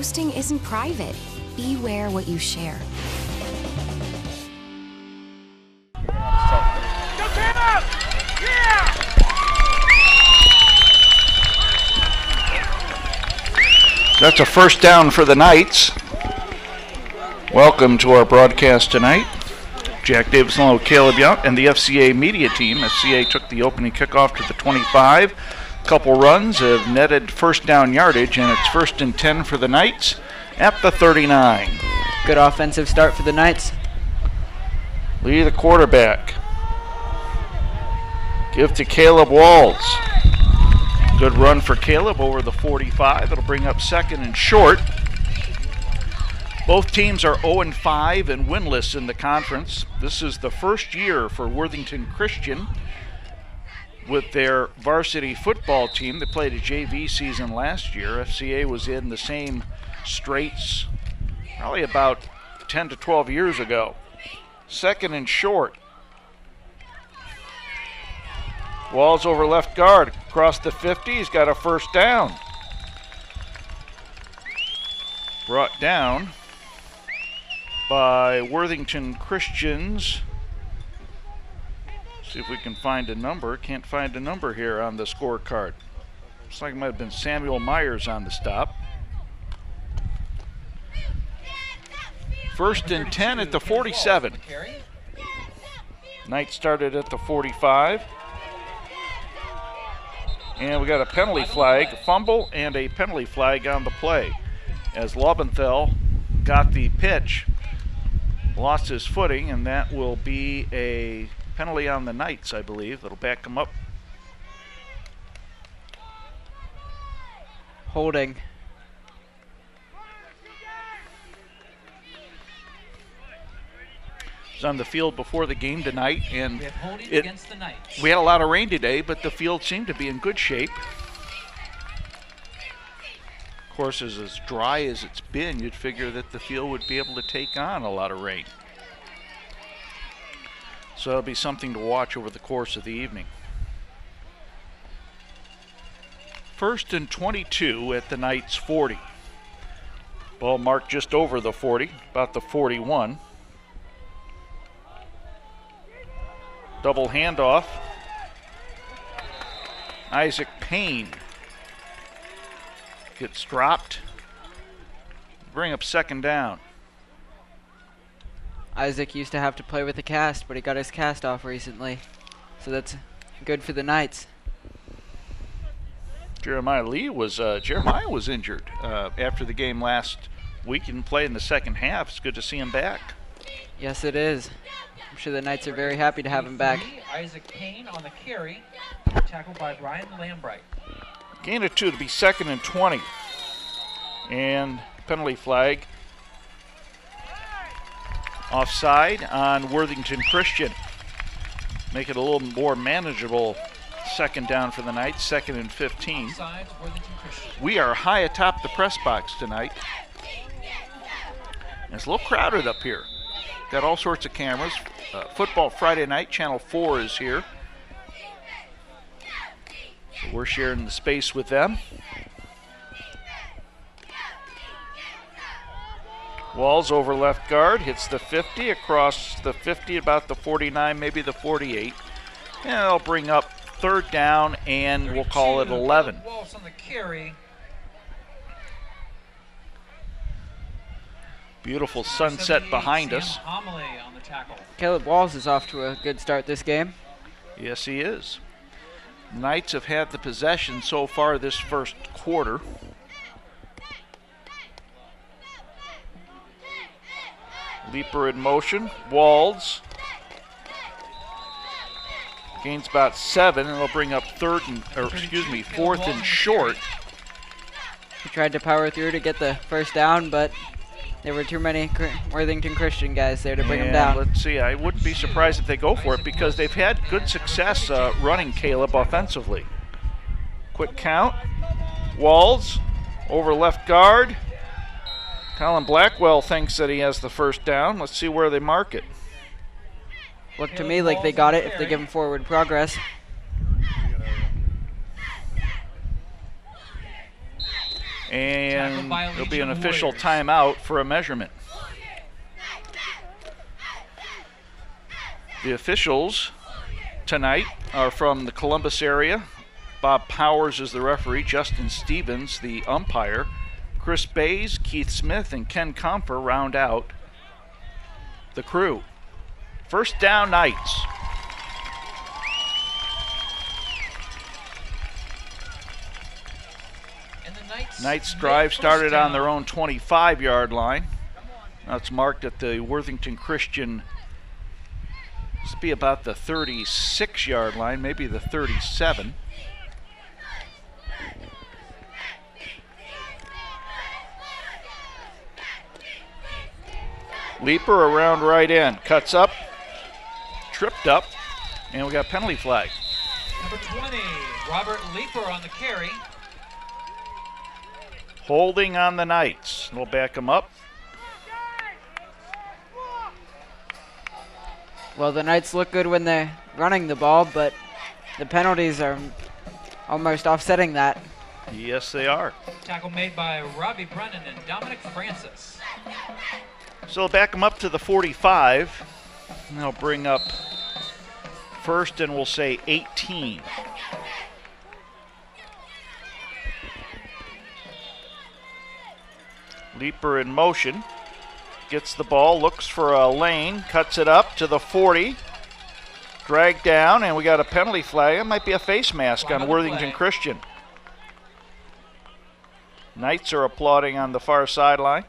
Posting isn't private. Beware what you share. That's a first down for the Knights. Welcome to our broadcast tonight. Jack Davis along with Caleb Young and the FCA media team. FCA took the opening kickoff to the 25. Couple runs have netted first down yardage, and it's 1st and 10 for the Knights at the 39. Good offensive start for the Knights. Lee, the quarterback. Give to Caleb Walls. Good run for Caleb over the 45. It'll bring up 2nd and short. Both teams are 0-5 and winless in the conference. This is the first year for Worthington Christian with their varsity football team. They played a JV season last year. FCA was in the same straits probably about 10 to 12 years ago. 2nd and short. Walls over left guard, across the 50, he's got a first down. Brought down by Worthington Christians. See if we can find a number. Can't find a number here on the scorecard. Looks like it might have been Samuel Myers on the stop. 1st and 10 at the 47. Knights started at the 45. And we got a penalty flag, fumble, and a penalty flag on the play. As Lobenthal got the pitch, lost his footing, and that will be a penalty on the Knights, I believe. That'll back them up. Holding. On the field before the game tonight, and against the Knights. We had a lot of rain today, but the field seemed to be in good shape. Of course, as dry as it's been, you'd figure that the field would be able to take on a lot of rain. So it'll be something to watch over the course of the evening. 1st and 22 at the Knights 40. Ball marked just over the 40, about the 41. Double handoff. Isaac Payne gets dropped. Bring up 2nd down. Isaac used to have to play with a cast, but he got his cast off recently. So that's good for the Knights. Jeremiah was injured after the game last week. He didn't play in the second half. It's good to see him back. Yes, it is. I'm sure the Knights are very happy to have him back. Isaac Payne on the carry, tackled by Brian Lambright. Gain of 2 to be 2nd and 20. And penalty flag. Offside on Worthington Christian. Make it a little more manageable 2nd down for the Knights, 2nd and 15. We are high atop the press box tonight. It's a little crowded up here. Got all sorts of cameras. Football Friday night, Channel 4 is here. So we're sharing the space with them. Walls over left guard, hits the 50, across the 50, about the 49, maybe the 48. And it'll bring up 3rd down, and we'll call it 11. Walls on the carry. Beautiful sunset behind us. Caleb Walls is off to a good start this game. Yes, he is. Knights have had the possession so far this first quarter. Leaper in motion. Walls gains about 7, and it'll bring up 4th and short. He tried to power through to get the first down, but there were too many Worthington Christian guys there to bring him down. Let's see, I wouldn't be surprised if they go for it because they've had good success running Caleb offensively. Quick count. Walls over left guard. Colin Blackwell thinks that he has the first down. Let's see where they mark it. Looked to me like they got it if they give him forward progress. And there'll be an official timeout for a measurement. The officials tonight are from the Columbus area. Bob Powers is the referee, Justin Stevens the umpire. Chris Bays, Keith Smith, and Ken Comfer round out the crew. First down, Knights. And the Knights drive started on their own 25-yard line. Now it's marked at the Worthington Christian. This will be about the 36-yard line, maybe the 37. Leaper around right end, cuts up, tripped up, and we got penalty flag. Number 20, Robert Leaper on the carry. Holding on the Knights. We'll back them up. Well, the Knights look good when they're running the ball, but the penalties are almost offsetting that. Yes, they are. Tackle made by Robbie Brennan and Dominic Francis. So back them up to the 45. And they'll bring up first, and we'll say 18. Leaper in motion. Gets the ball, looks for a lane, cuts it up to the 40. Dragged down, and we got a penalty flag. It might be a face mask on Worthington Christian. Knights are applauding on the far sideline.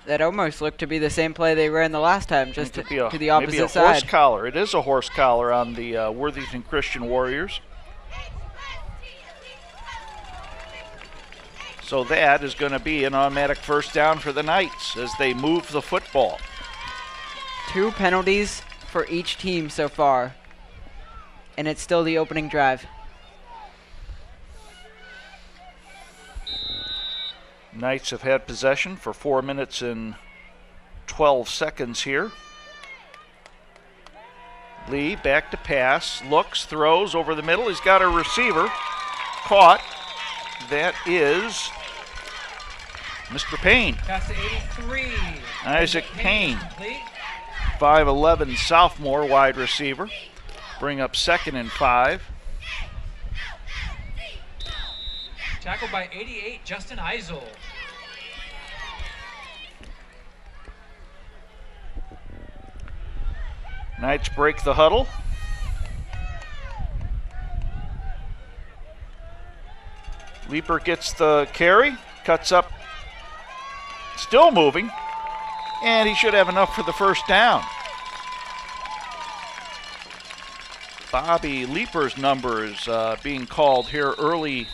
That almost looked to be the same play they ran the last time, just to the maybe opposite a side. horse collar. It is a horse collar on the Worthington Christian Warriors. So that is going to be an automatic first down for the Knights as they move the football. 2 penalties for each team so far, and it's still the opening drive. Knights have had possession for 4 minutes and 12 seconds here. Lee back to pass, looks, throws over the middle. He's got a receiver caught. That is Mr. Payne. Pass to 83. Isaac Payne, Complete. 5'11" sophomore wide receiver. Bring up 2nd and 5. Tackled by 88, Justin Eisel. Knights break the huddle. Leaper gets the carry, cuts up, still moving, and he should have enough for the first down. Bobby Leaper's number is being called here early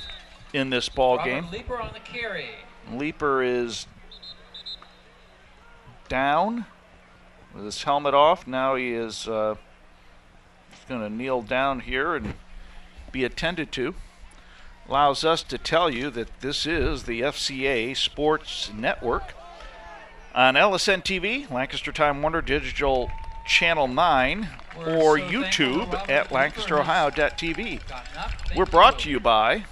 in this ball game. Leaper on the carry. Leaper is down with his helmet off. Now he is going to kneel down here and be attended to. Allows us to tell you that this is the FCA Sports Network on LSN TV, Lancaster Time Warner Digital Channel 9, or YouTube at lancasterohio.tv. We're brought to you by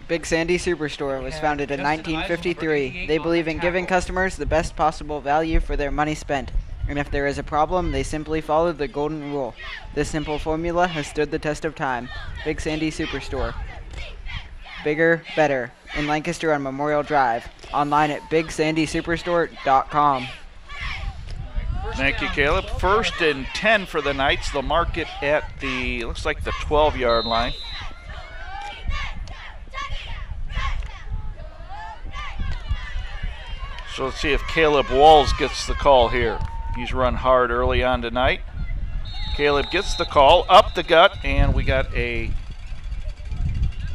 Big Sandy Superstore was founded in 1953. They believe in giving customers the best possible value for their money spent. And if there is a problem, they simply follow the golden rule. This simple formula has stood the test of time. Big Sandy Superstore. Bigger, better. In Lancaster on Memorial Drive. Online at BigSandySuperstore.com. Thank you, Caleb. 1st and 10 for the Knights. They'll mark it at the, looks like the 12-yard line. So let's see if Caleb Walls gets the call here. He's run hard early on tonight. Caleb gets the call, up the gut, and we got a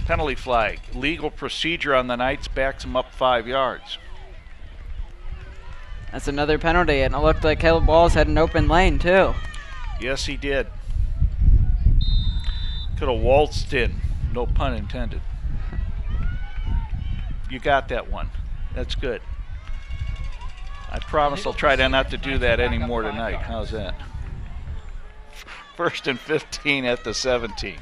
penalty flag. Legal procedure on the Knights, backs him up 5 yards. That's another penalty, and it looked like Caleb Walls had an open lane, too. Yes, he did. Could have waltzed in, no pun intended. You got that one. That's good. I promise I'll try not to do that anymore tonight. How's that? 1st and 15 at the 17.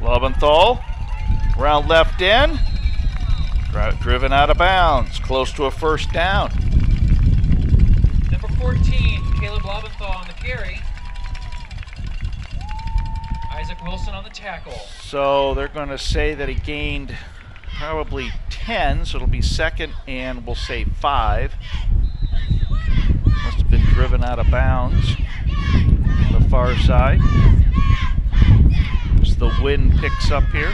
Lobenthal, round left end, driven out of bounds, close to a first down. Number 14, Caleb Lobenthal on the carry. Isaac Wilson on the tackle. So they're going to say that he gained probably 10, so it'll be second and we'll say 5. Must have been driven out of bounds on the far side. As the wind picks up here.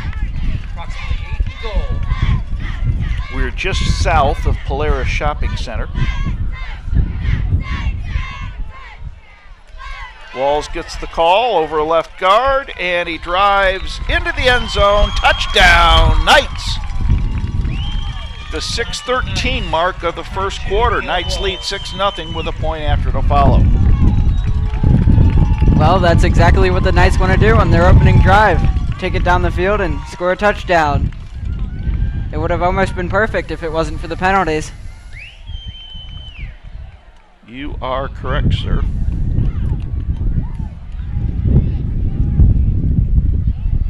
Approximately 8 to goal. We're just south of Polaris Shopping Center. Walls gets the call over left guard, and he drives into the end zone. Touchdown, Knights! The 6:13 mark of the first quarter. Knights lead 6-0 with a point after to follow. Well, that's exactly what the Knights want to do on their opening drive. Take it down the field and score a touchdown. It would have almost been perfect if it wasn't for the penalties. You are correct, sir.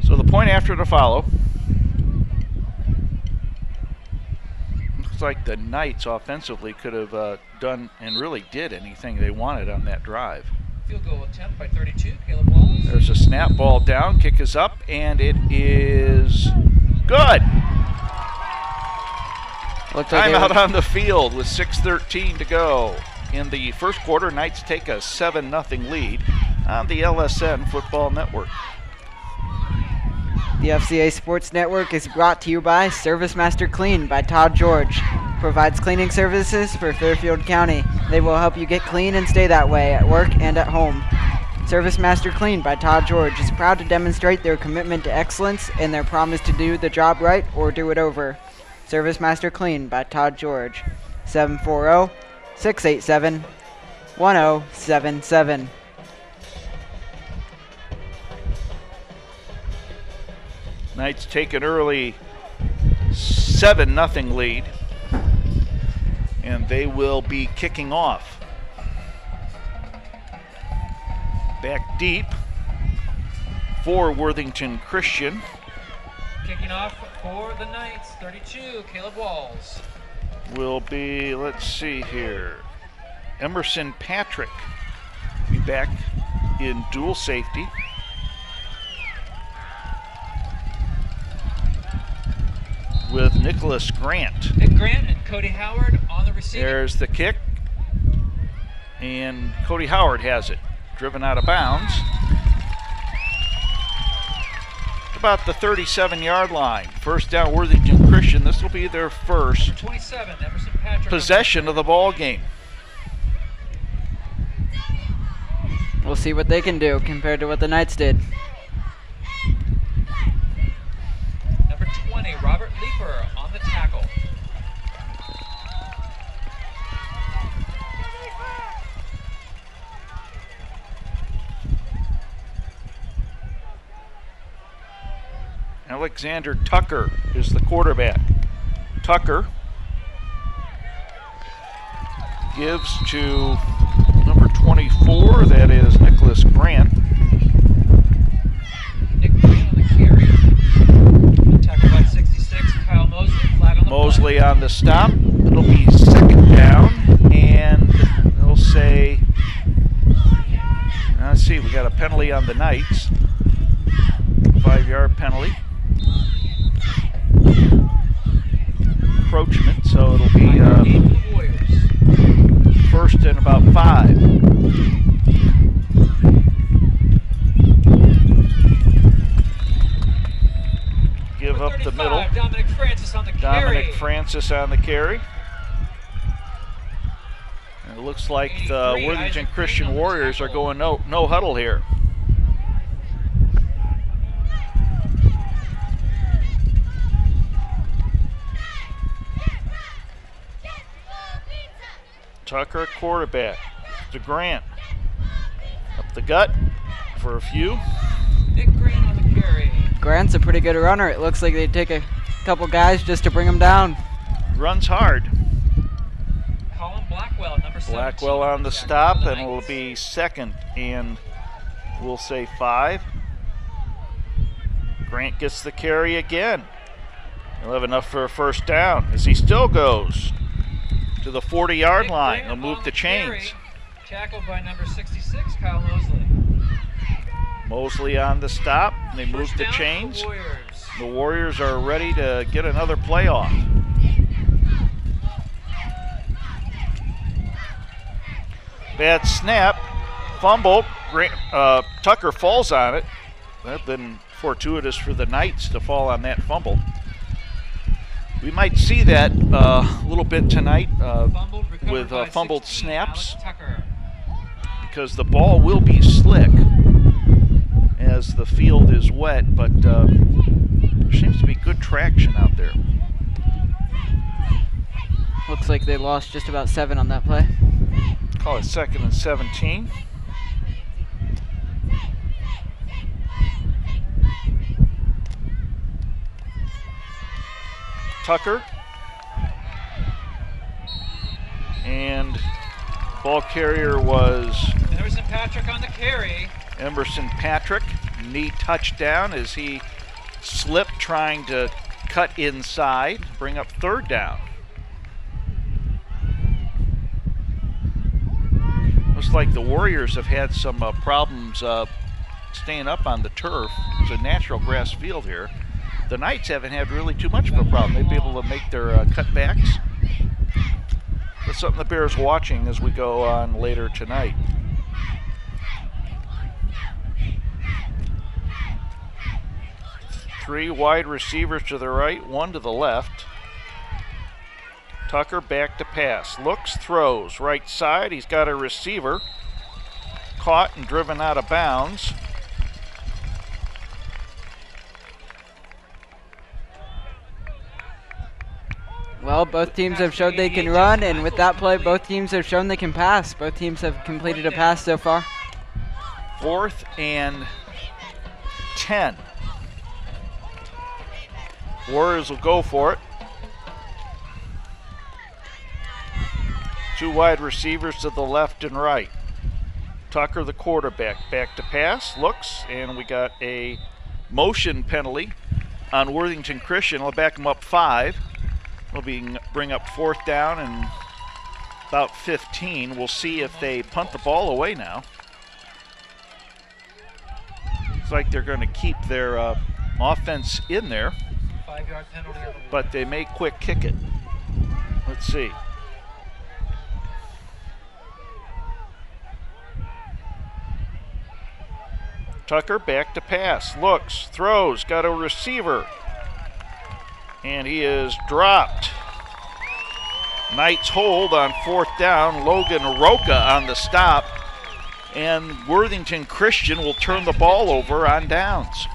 So the point after to follow. Looks like the Knights offensively could have done and really did anything they wanted on that drive. Field goal attempt by 32, Caleb Walls. There's a snap, ball down, kick is up, and it is good. Timeout on the field with 6:13 to go. In the first quarter, Knights take a 7-0 lead on the LSN Football Network. The FCA Sports Network is brought to you by ServiceMaster Clean by Todd George. Provides cleaning services for Fairfield County. They will help you get clean and stay that way at work and at home. ServiceMaster Clean by Todd George is proud to demonstrate their commitment to excellence and their promise to do the job right or do it over. ServiceMaster Clean by Todd George. 740-687-1077. Knights take an early 7-0 lead, and they will be kicking off. Back deep for Worthington Christian. Kicking off for the Knights, 32, Caleb Walls. Will be, let's see here, Emerson Patrick be back in dual safety. With Nicholas Grant. Nick Grant and Cody Howard on the receiving. There's the kick, and Cody Howard has it. Driven out of bounds. About the 37-yard line. First down, Worthington Christian. This will be their first 27, Emerson Patrick possession of the ball game. We'll see what they can do compared to what the Knights did. Number 20, Robert Leeper on the tackle. Alexander Tucker is the quarterback. Tucker gives to number 24, that is Nicholas Grant. Nick Grant on the carry. Tackled by 66, Kyle Mosley. Flag on the Mosley on the stop. It'll be second down, and they'll say, let's see, we got a penalty on the Knights. 5-yard penalty. Encroachment, so it'll be first and about 5. Give up the middle. Dominic Francis on the carry. Dominic Francis on the carry. And it looks like the Worthington Christian Warriors are going no huddle here. Tucker, quarterback. To Grant. Up the gut for a few. Nick Grant on the carry. Grant's a pretty good runner. It looks like they'd take a couple guys just to bring him down. Runs hard. Colin Blackwell, number 17. Blackwell on the stop, and it'll be second and we'll say 5. Grant gets the carry again. He'll have enough for a first down as he still goes to the 40-yard line. He'll move the chains. Tackled by number 66, Kyle Mosley. Mosley on the stop. They move the chains. The Warriors are ready to get another play off. Bad snap. Fumble. Tucker falls on it. That's been fortuitous for the Knights to fall on that fumble. We might see that a little bit tonight with fumbled snaps, because the ball will be slick as the field is wet, but there seems to be good traction out there. Looks like they lost just about 7 on that play. Call it 2nd and 17. Tucker, and ball carrier was Emerson Patrick on the carry. Emerson Patrick. Knee touchdown as he slipped trying to cut inside, bring up 3rd down. Looks like the Warriors have had some problems staying up on the turf. It's a natural grass field here. The Knights haven't had really too much of a problem. They've been able to make their cutbacks. That's something the Bears watching as we go on later tonight. Three wide receivers to the right, 1 to the left. Tucker back to pass. Looks, throws. Right side, he's got a receiver. Caught and driven out of bounds. Well, both teams have showed they can run, and with that play, both teams have shown they can pass. Both teams have completed a pass so far. 4th and 10. Warriors will go for it. 2 wide receivers to the left and right. Tucker, the quarterback, back to pass, looks, and we got a motion penalty on Worthington Christian. We'll back them up 5. We'll bring up 4th down and about 15. We'll see if they punt the ball away now. Looks like they're going to keep their offense in there, 5-yard penalty. but they may quick kick it. Let's see. Tucker back to pass, looks, throws, got a receiver, and he is dropped. Knights hold on 4th down. Logan Roca on the stop, and Worthington Christian will turn the ball over on downs.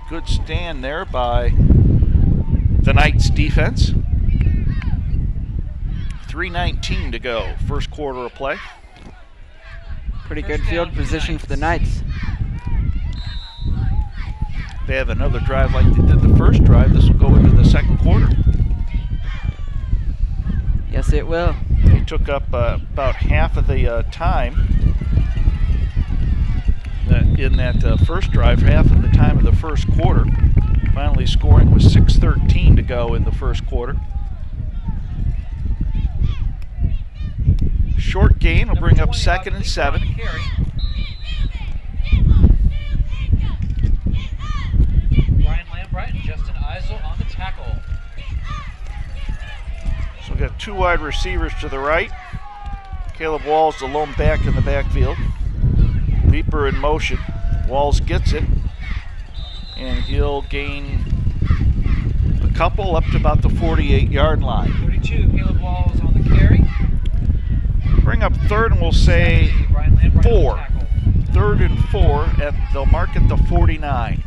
Good stand there by the Knights defense. 3:19 to go, first quarter of play. Pretty good field position for the Knights. They have another drive like they did the first drive. This will go into the second quarter. Yes, it will. They took up about half of the time in that first drive, half of the time of the first quarter. Finally scoring with 6:13 to go in the first quarter. Short gain will bring up 2nd and 7. Justin Eisel on the tackle. So we've got 2 wide receivers to the right. Caleb Walls, the lone back in the backfield. Leaper in motion. Walls gets it, and he'll gain a couple up to about the 48-yard line. 32, Caleb Walls on the carry. Bring up 3rd, and we'll say 4. 3rd and 4, and they'll mark at the 49.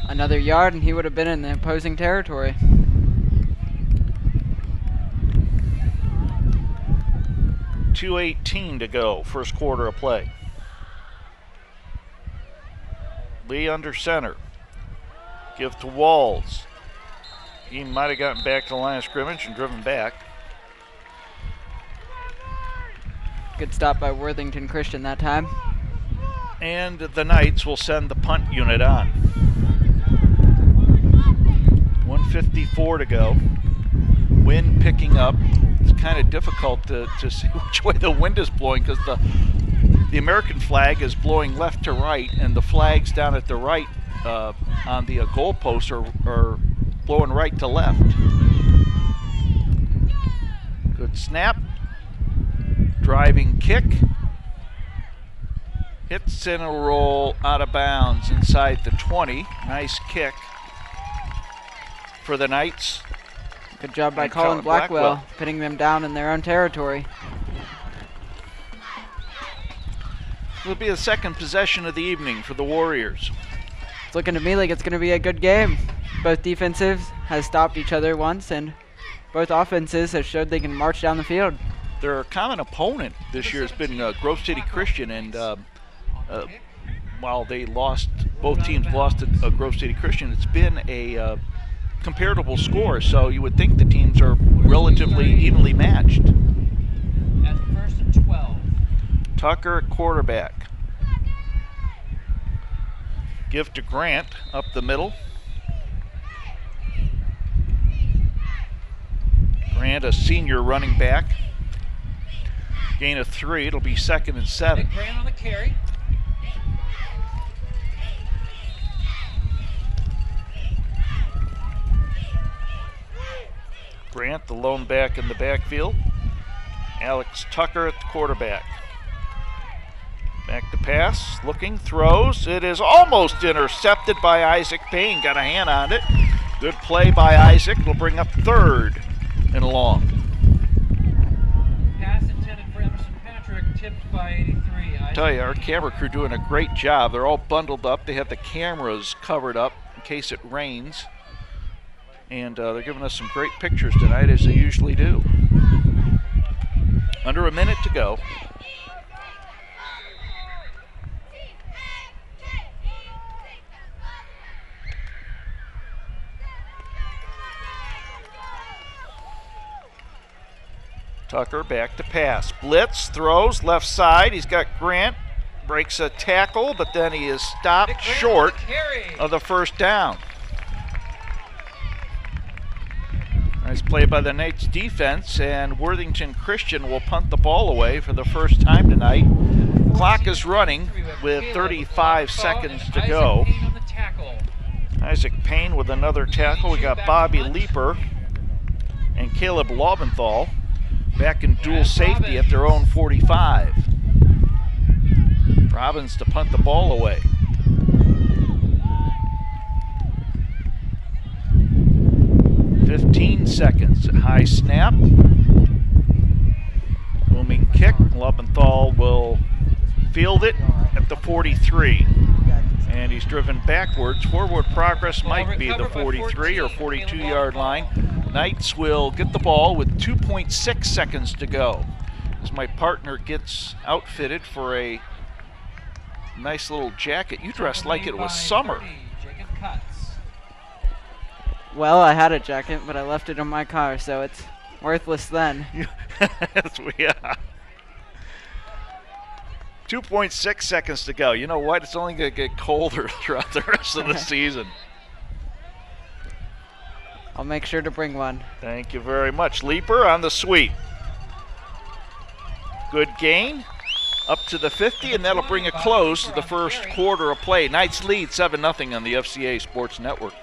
Another yard, and he would have been in the opposing territory. $2:18 to go, first quarter of play. Lee under center. Give to Walls. He might have gotten back to the line of scrimmage and driven back. Good stop by Worthington Christian that time. And the Knights will send the punt unit on. 1:54 to go. Wind picking up. It's kind of difficult to see which way the wind is blowing because the American flag is blowing left to right, and the flags down at the right on the goalposts are blowing right to left. Good snap. Driving kick. Hits in a roll out of bounds inside the 20. Nice kick for the Knights. Good job by Colin Blackwell, pinning them down in their own territory. It'll be the second possession of the evening for the Warriors. It's looking to me like it's going to be a good game. Both defenses have stopped each other once, and both offenses have showed they can march down the field. Their common opponent this year has been Grove City Christian, and while they lost, both teams lost to Grove City Christian, it's been a comparable score, so you would think the teams are relatively evenly matched. At 1st and 12. Tucker at quarterback. Give to Grant up the middle. Grant, a senior running back. Gain of 3, it'll be 2nd and 7. Nick Grant on the carry. Grant, the lone back in the backfield. Alex Tucker at the quarterback. Back to pass, looking, throws. It is almost intercepted by Isaac Payne. Got a hand on it. Good play by Isaac. It'll bring up 3rd and long. Pass intended for Emerson Patrick, tipped by 83. I tell you, our camera crew doing a great job. They're all bundled up. They have the cameras covered up in case it rains. And they're giving us some great pictures tonight, as they usually do. Under a minute to go. Tucker back to pass. Blitz, throws, left side. He's got Grant. Breaks a tackle, but then he is stopped short of the first down. Nice play by the Knights defense, and Worthington Christian will punt the ball away for the first time tonight. Clock is running with 35 seconds to go. Isaac Payne with another tackle. We got Bobby Leeper and Caleb Laubenthal back in dual safety at their own 45. Robbins to punt the ball away. Seconds. High snap. Booming kick. Laubenthal will field it at the 43. And he's driven backwards. Forward progress might be the 43 or 42-yard line. Knights will get the ball with 2.6 seconds to go. As my partner gets outfitted for a nice little jacket. You dressed like it was summer. Well, I had a jacket, but I left it in my car, so it's worthless then. Yeah. 2.6 seconds to go. You know what? It's only going to get colder throughout the rest of the season. I'll make sure to bring one. Thank you very much. Leeper on the sweep. Good gain. Up to the 50, and that'll bring a close to the first quarter of play. Knights lead 7-0 on the FCA Sports Network.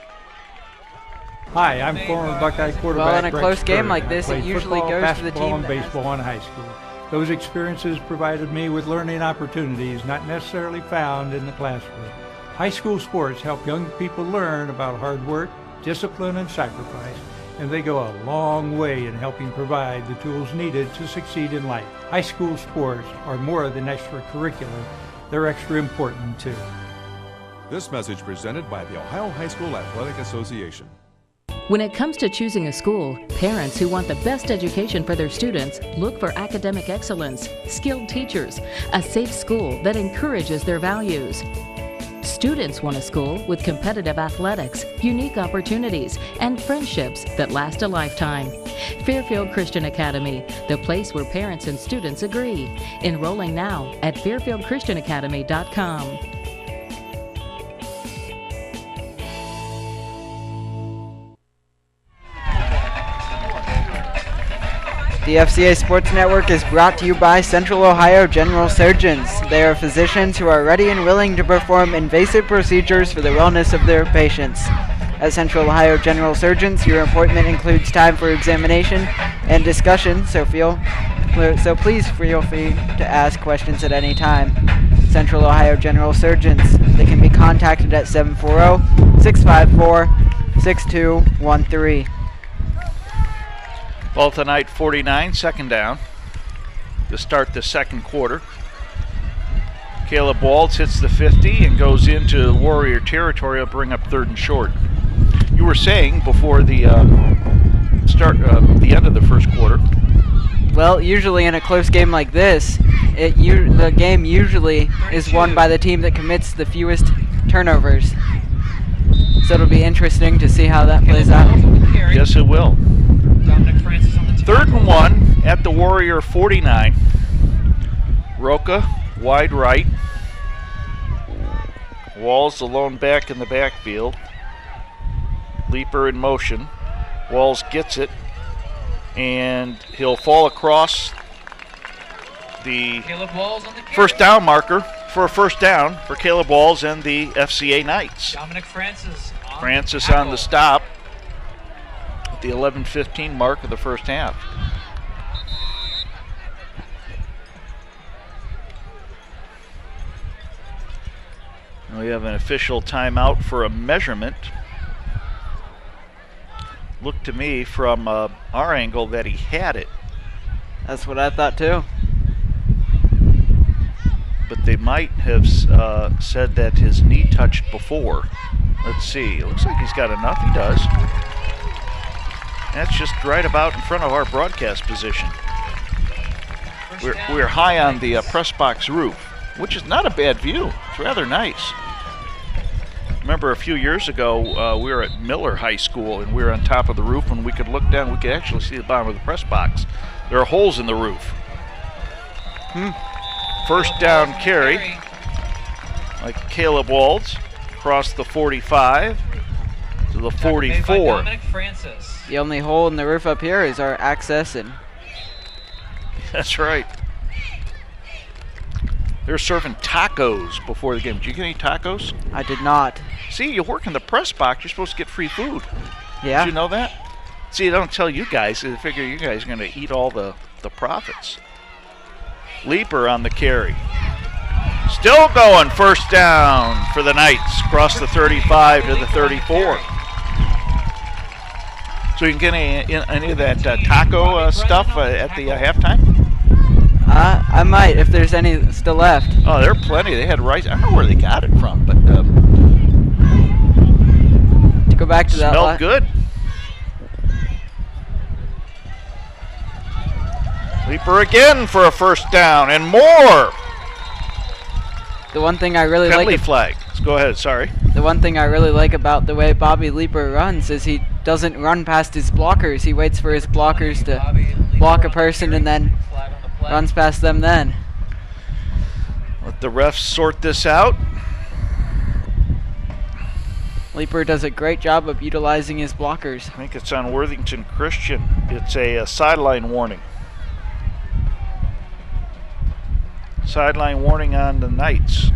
Hi, I'm former Buckeye quarterback. Well, in a close Brett game Spurr. like this, I it played usually football, goes to the basketball, team and that baseball in high school. Those experiences provided me with learning opportunities not necessarily found in the classroom. High school sports help young people learn about hard work, discipline, and sacrifice, and they go a long way in helping provide the tools needed to succeed in life. High school sports are more than extracurricular. They're extra important, too. This message presented by the Ohio High School Athletic Association. When it comes to choosing a school, parents who want the best education for their students look for academic excellence, skilled teachers, a safe school that encourages their values. Students want a school with competitive athletics, unique opportunities, and friendships that last a lifetime. Fairfield Christian Academy, the place where parents and students agree. Enrolling now at fairfieldchristianacademy.com. The FCA Sports Network is brought to you by Central Ohio General Surgeons. They are physicians who are ready and willing to perform invasive procedures for the wellness of their patients. At Central Ohio General Surgeons, your appointment includes time for examination and discussion, so please feel free to ask questions at any time. Central Ohio General Surgeons. They can be contacted at 740-654-6213. Ball tonight 49, second down to start the second quarter. Caleb Waltz hits the 50 and goes into Warrior territory. Will bring up third and short. You were saying before the the end of the first quarter. Well, usually in a close game like this, the game usually is won by the team that commits the fewest turnovers. So it'll be interesting to see how that plays out. Yes, it will. Third and 1 at the Warrior 49. Roca, wide right. Walls the lone back in the backfield. Leaper in motion. Walls gets it, and he'll fall across the first down marker for a first down for Caleb Walls and the FCA Knights. Francis on the stop at the 11:15 mark of the first half. And we have an official timeout for a measurement. Looked to me from our angle that he had it. That's what I thought too. But they might have said that his knee touched before. Let's see. It looks like he's got enough. He does. That's just right about in front of our broadcast position. We're high on the press box roof, which is not a bad view. It's rather nice. Remember a few years ago, we were at Miller High School, and we were on top of the roof, and we could look down. We could actually see the bottom of the press box. There are holes in the roof. First down carry, like Caleb Waltz, across the 45 to the 44. The only hole in the roof up here is our access, and that's right. They're serving tacos before the game. Did you get any tacos? I did not. See, you work in the press box, you're supposed to get free food. Yeah. Did you know that? See, they don't tell you guys. They figure you guys are going to eat all the profits. Leaper on the carry. Still going, first down for the Knights. Across the 35 to the 34. So you can get any of that taco stuff at the halftime? I might, if there's any still left. Oh, there are plenty. They had rice. I don't know where they got it from, but to go back to that. Smelled good. Leaper again for a first down and more. The one thing I really penalty like. Flag. Let's go ahead. Sorry. The one thing I really like about the way Bobby Leaper runs is he doesn't run past his blockers. He waits for his blockers to block a person and then runs past them then. Let the refs sort this out. Leaper does a great job of utilizing his blockers. I think it's on Worthington Christian. It's a sideline warning. Sideline warning on the Knights.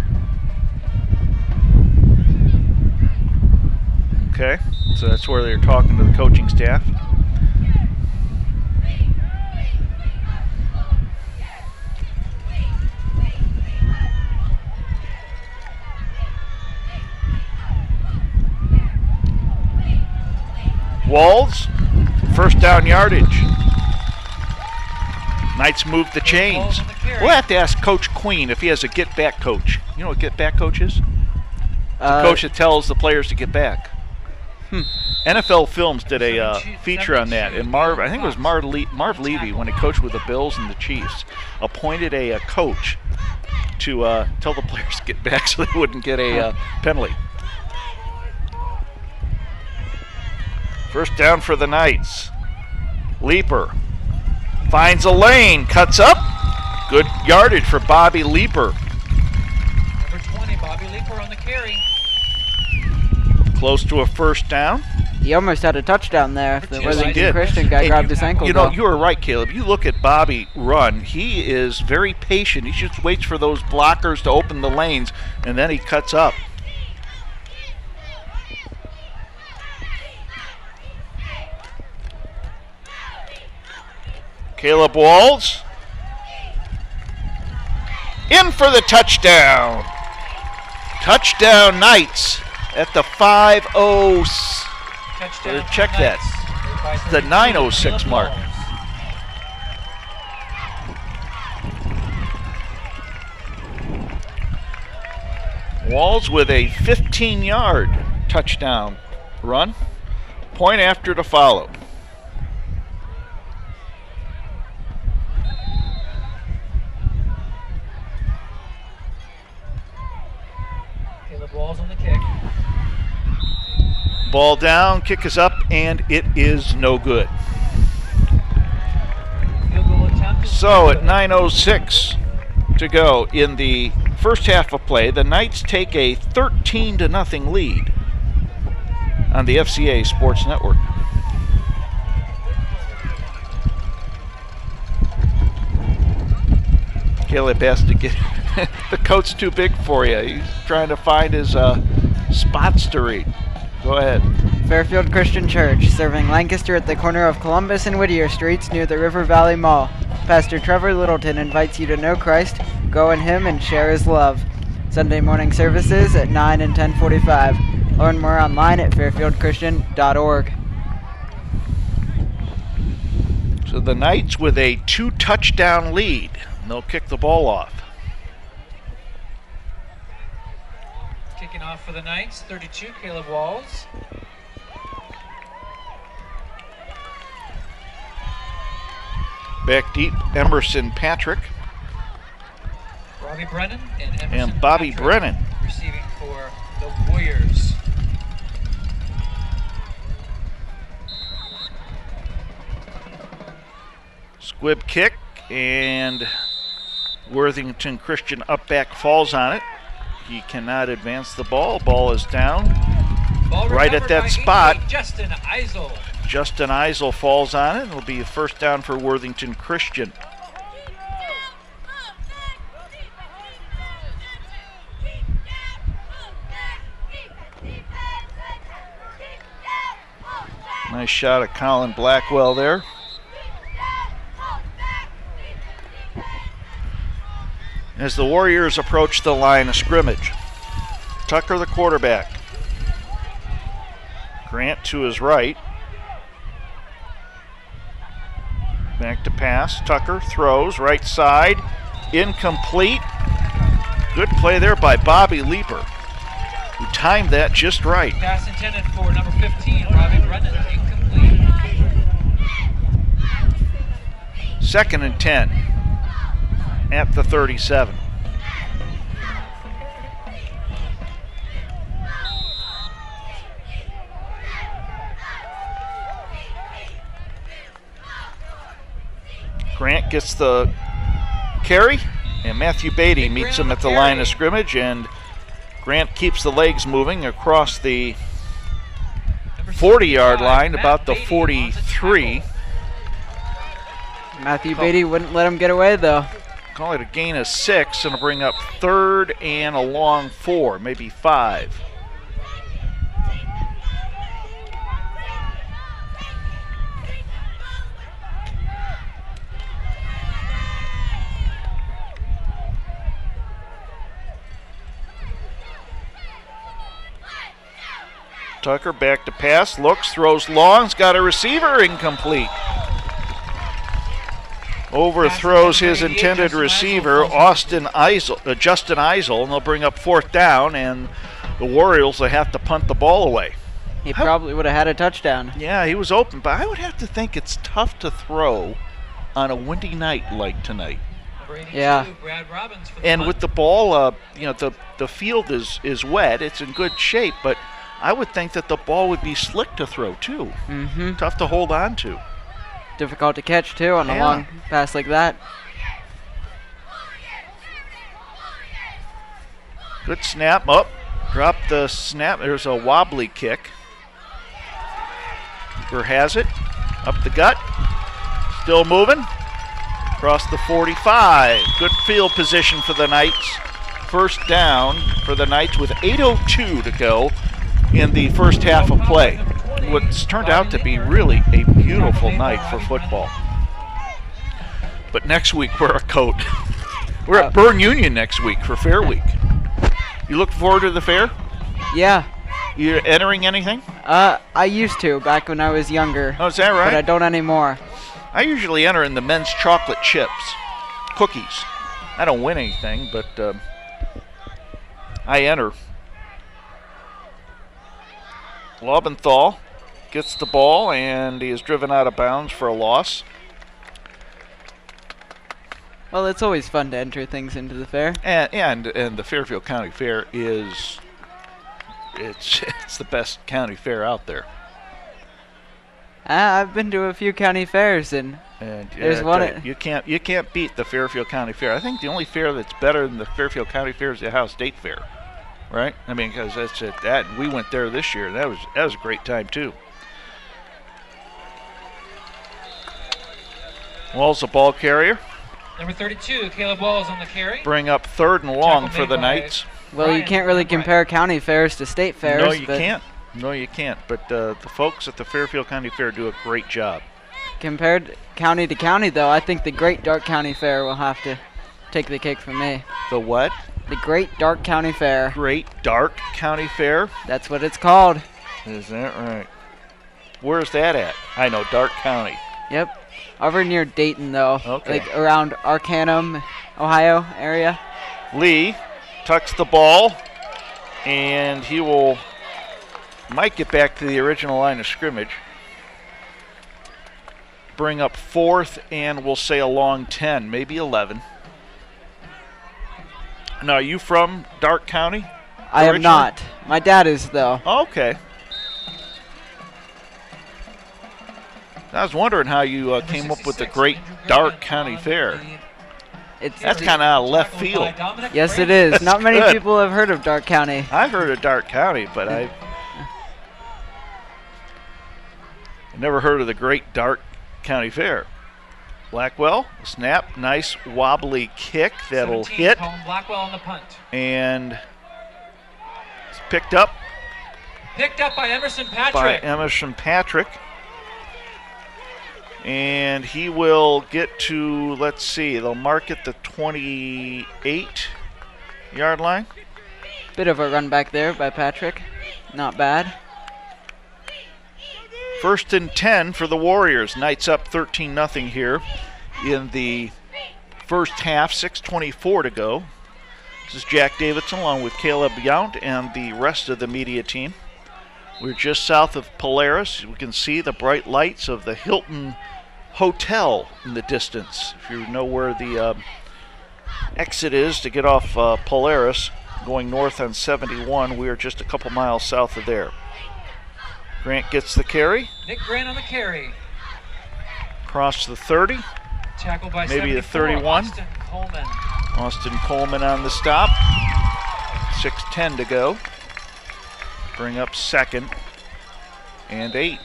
Okay, so that's where they're talking to the coaching staff. Walls, first down yardage. Knights move the chains. We'll have to ask Coach Queen if he has a get-back coach. You know what get-back coach is? The coach that tells the players to get back. NFL Films did a feature on that, and I think it was Marv Levy, when he coached with the Bills and the Chiefs, appointed a coach to tell the players to get back so they wouldn't get a penalty. First down for the Knights. Leaper finds a lane, cuts up. Good yardage for Bobby Leaper. Number 20, Bobby Leaper on the carry. Close to a first down. He almost had a touchdown there if the Yes, he Worthington did. Christian guy And grabbed his ankle. You know, though. you were right, Caleb. You look at Bobby run. He is very patient. He just waits for those blockers to open the lanes, and then he cuts up. Caleb Walls in for the touchdown. Touchdown Knights at the 5:0. Touchdown. Check that. The 9:06 mark. Walls with a 15-yard touchdown run. Point after to follow. Caleb Walls on the kick. Ball down, kick is up, and it is no good. Field goal attempt is So at good. 9:06 to go in the first half of play, the Knights take a 13-0 lead on the FCA Sports Network. Caleb has to get the coat's too big for you. He's trying to find his spots to read. Go ahead. Fairfield Christian Church, serving Lancaster at the corner of Columbus and Whittier Streets near the River Valley Mall. Pastor Trevor Littleton invites you to know Christ, go in Him, and share His love. Sunday morning services at 9 and 10:45. Learn more online at fairfieldchristian.org. So the Knights with a 2-touchdown lead. And they'll kick the ball off. Kicking off for the Knights, 32, Caleb Walls. Back deep, Emerson Patrick Robbie Brennan and Emerson and Bobby Patrick Brennan. receiving for the Warriors. Squib kick, and Worthington Christian up back falls on it. He cannot advance the ball. Ball is down. Ball Right at recovered that by spot. 88, Justin Eisel. Justin Eisel falls on it. It'll be a first down for Worthington Christian. Nice shot at Colin Blackwell there. As the Warriors approach the line of scrimmage, Tucker the quarterback. Grant to his right. Back to pass. Tucker throws right side. Incomplete. Good play there by Bobby Leeper, who timed that just right. Pass intended for number 15, Robbie Brennan. Incomplete. 2nd and 10 at the 37. Grant gets the carry, and Matthew Beatty meets him at the line of scrimmage, and Grant keeps the legs moving across the 40-yard line, about the 43. Matthew Beatty wouldn't let him get away, though. Call it a gain of 6, and it'll bring up 3rd and a long 4, maybe 5. Tucker back to pass, looks, throws long's got a receiver, incomplete. Overthrows his intended receiver, Justin Eisel, and they'll bring up 4th down, and the Warriors will have to punt the ball away. He probably would have had a touchdown. Yeah, he was open, but I would have to think it's tough to throw on a windy night like tonight. Yeah. Brad Robbins for the And punt. with the ball, the field is wet, it's in good shape, but I would think that the ball would be slick to throw too. Mm-hmm. Tough to hold on to. Difficult to catch, too, on a Yeah. long pass like that. Good snap up. Drop the snap. There's a wobbly kick. Tinker has it. Up the gut. Still moving. Across the 45. Good field position for the Knights. First down for the Knights with 8:02 to go in the first half of play. What's turned out to be really a beautiful night for football. But next week we're at Coat. We're at Burn Union next week for Fair Week. You look forward to the fair? Yeah. You entering anything? I used to back when I was younger. Oh, is that right? But I don't anymore. I usually enter in the men's chocolate chips, cookies. I don't win anything, but I enter. Lobenthal gets the ball, and he is driven out of bounds for a loss. Well, it's always fun to enter things into the fair. And the Fairfield County Fair is it's the best county fair out there. I've been to a few county fairs, and there's one. You can't beat the Fairfield County Fair. I think the only fair that's better than the Fairfield County Fair is the Ohio State Fair, right? I mean, because that's it. That we went there this year, and that was a great time too. Wall's the ball carrier. Number 32, Caleb Walls on the carry. Bring up 3rd and long for the Knights. Well, you can't really compare county fairs to state fairs. No, you can't. No, you can't. But the folks at the Fairfield County Fair do a great job. Compared county to county, though, I think the Great Dark County Fair will have to take the cake from me. The what? The Great Dark County Fair. Great Dark County Fair? That's what it's called. Is that right? Where's that at? I know, Dark County. Yep. Over near Dayton, though. Okay. Like around Arcanum, Ohio area. Lee tucks the ball, and he might get back to the original line of scrimmage. Bring up 4th, and we'll say a long 10, maybe 11. Now, are you from Dark County? I am originally? not. My dad is, though. Okay. I was wondering how you came up with the Great Dark County Fair. That's kind of out of left field. Yes, it is. That's Not many good. people have heard of Dark County. I've heard of Dark County, but I never heard of the Great Dark County Fair. Blackwell, snap, nice wobbly kick that'll 17, hit. Colin Blackwell on the punt. And it's picked up by Emerson Patrick. by Emerson Patrick. And he will get to, let's see, they'll mark it the 28-yard line. Bit of a run back there by Patrick. Not bad. 1st and 10 for the Warriors. Knights up 13-0 here in the first half, 6:24 to go. This is Jack Davidson along with Caleb Yount and the rest of the media team. We're just south of Polaris. We can see the bright lights of the Hilton Hotel in the distance. If you know where the exit is to get off Polaris, going north on 71, we are just a couple miles south of there. Grant gets the carry. Nick Grant on the carry. Across the 30. Tackled by Maybe the 74, 31. Austin Coleman. Austin Coleman on the stop. 6:10 to go. Bring up 2nd and 8.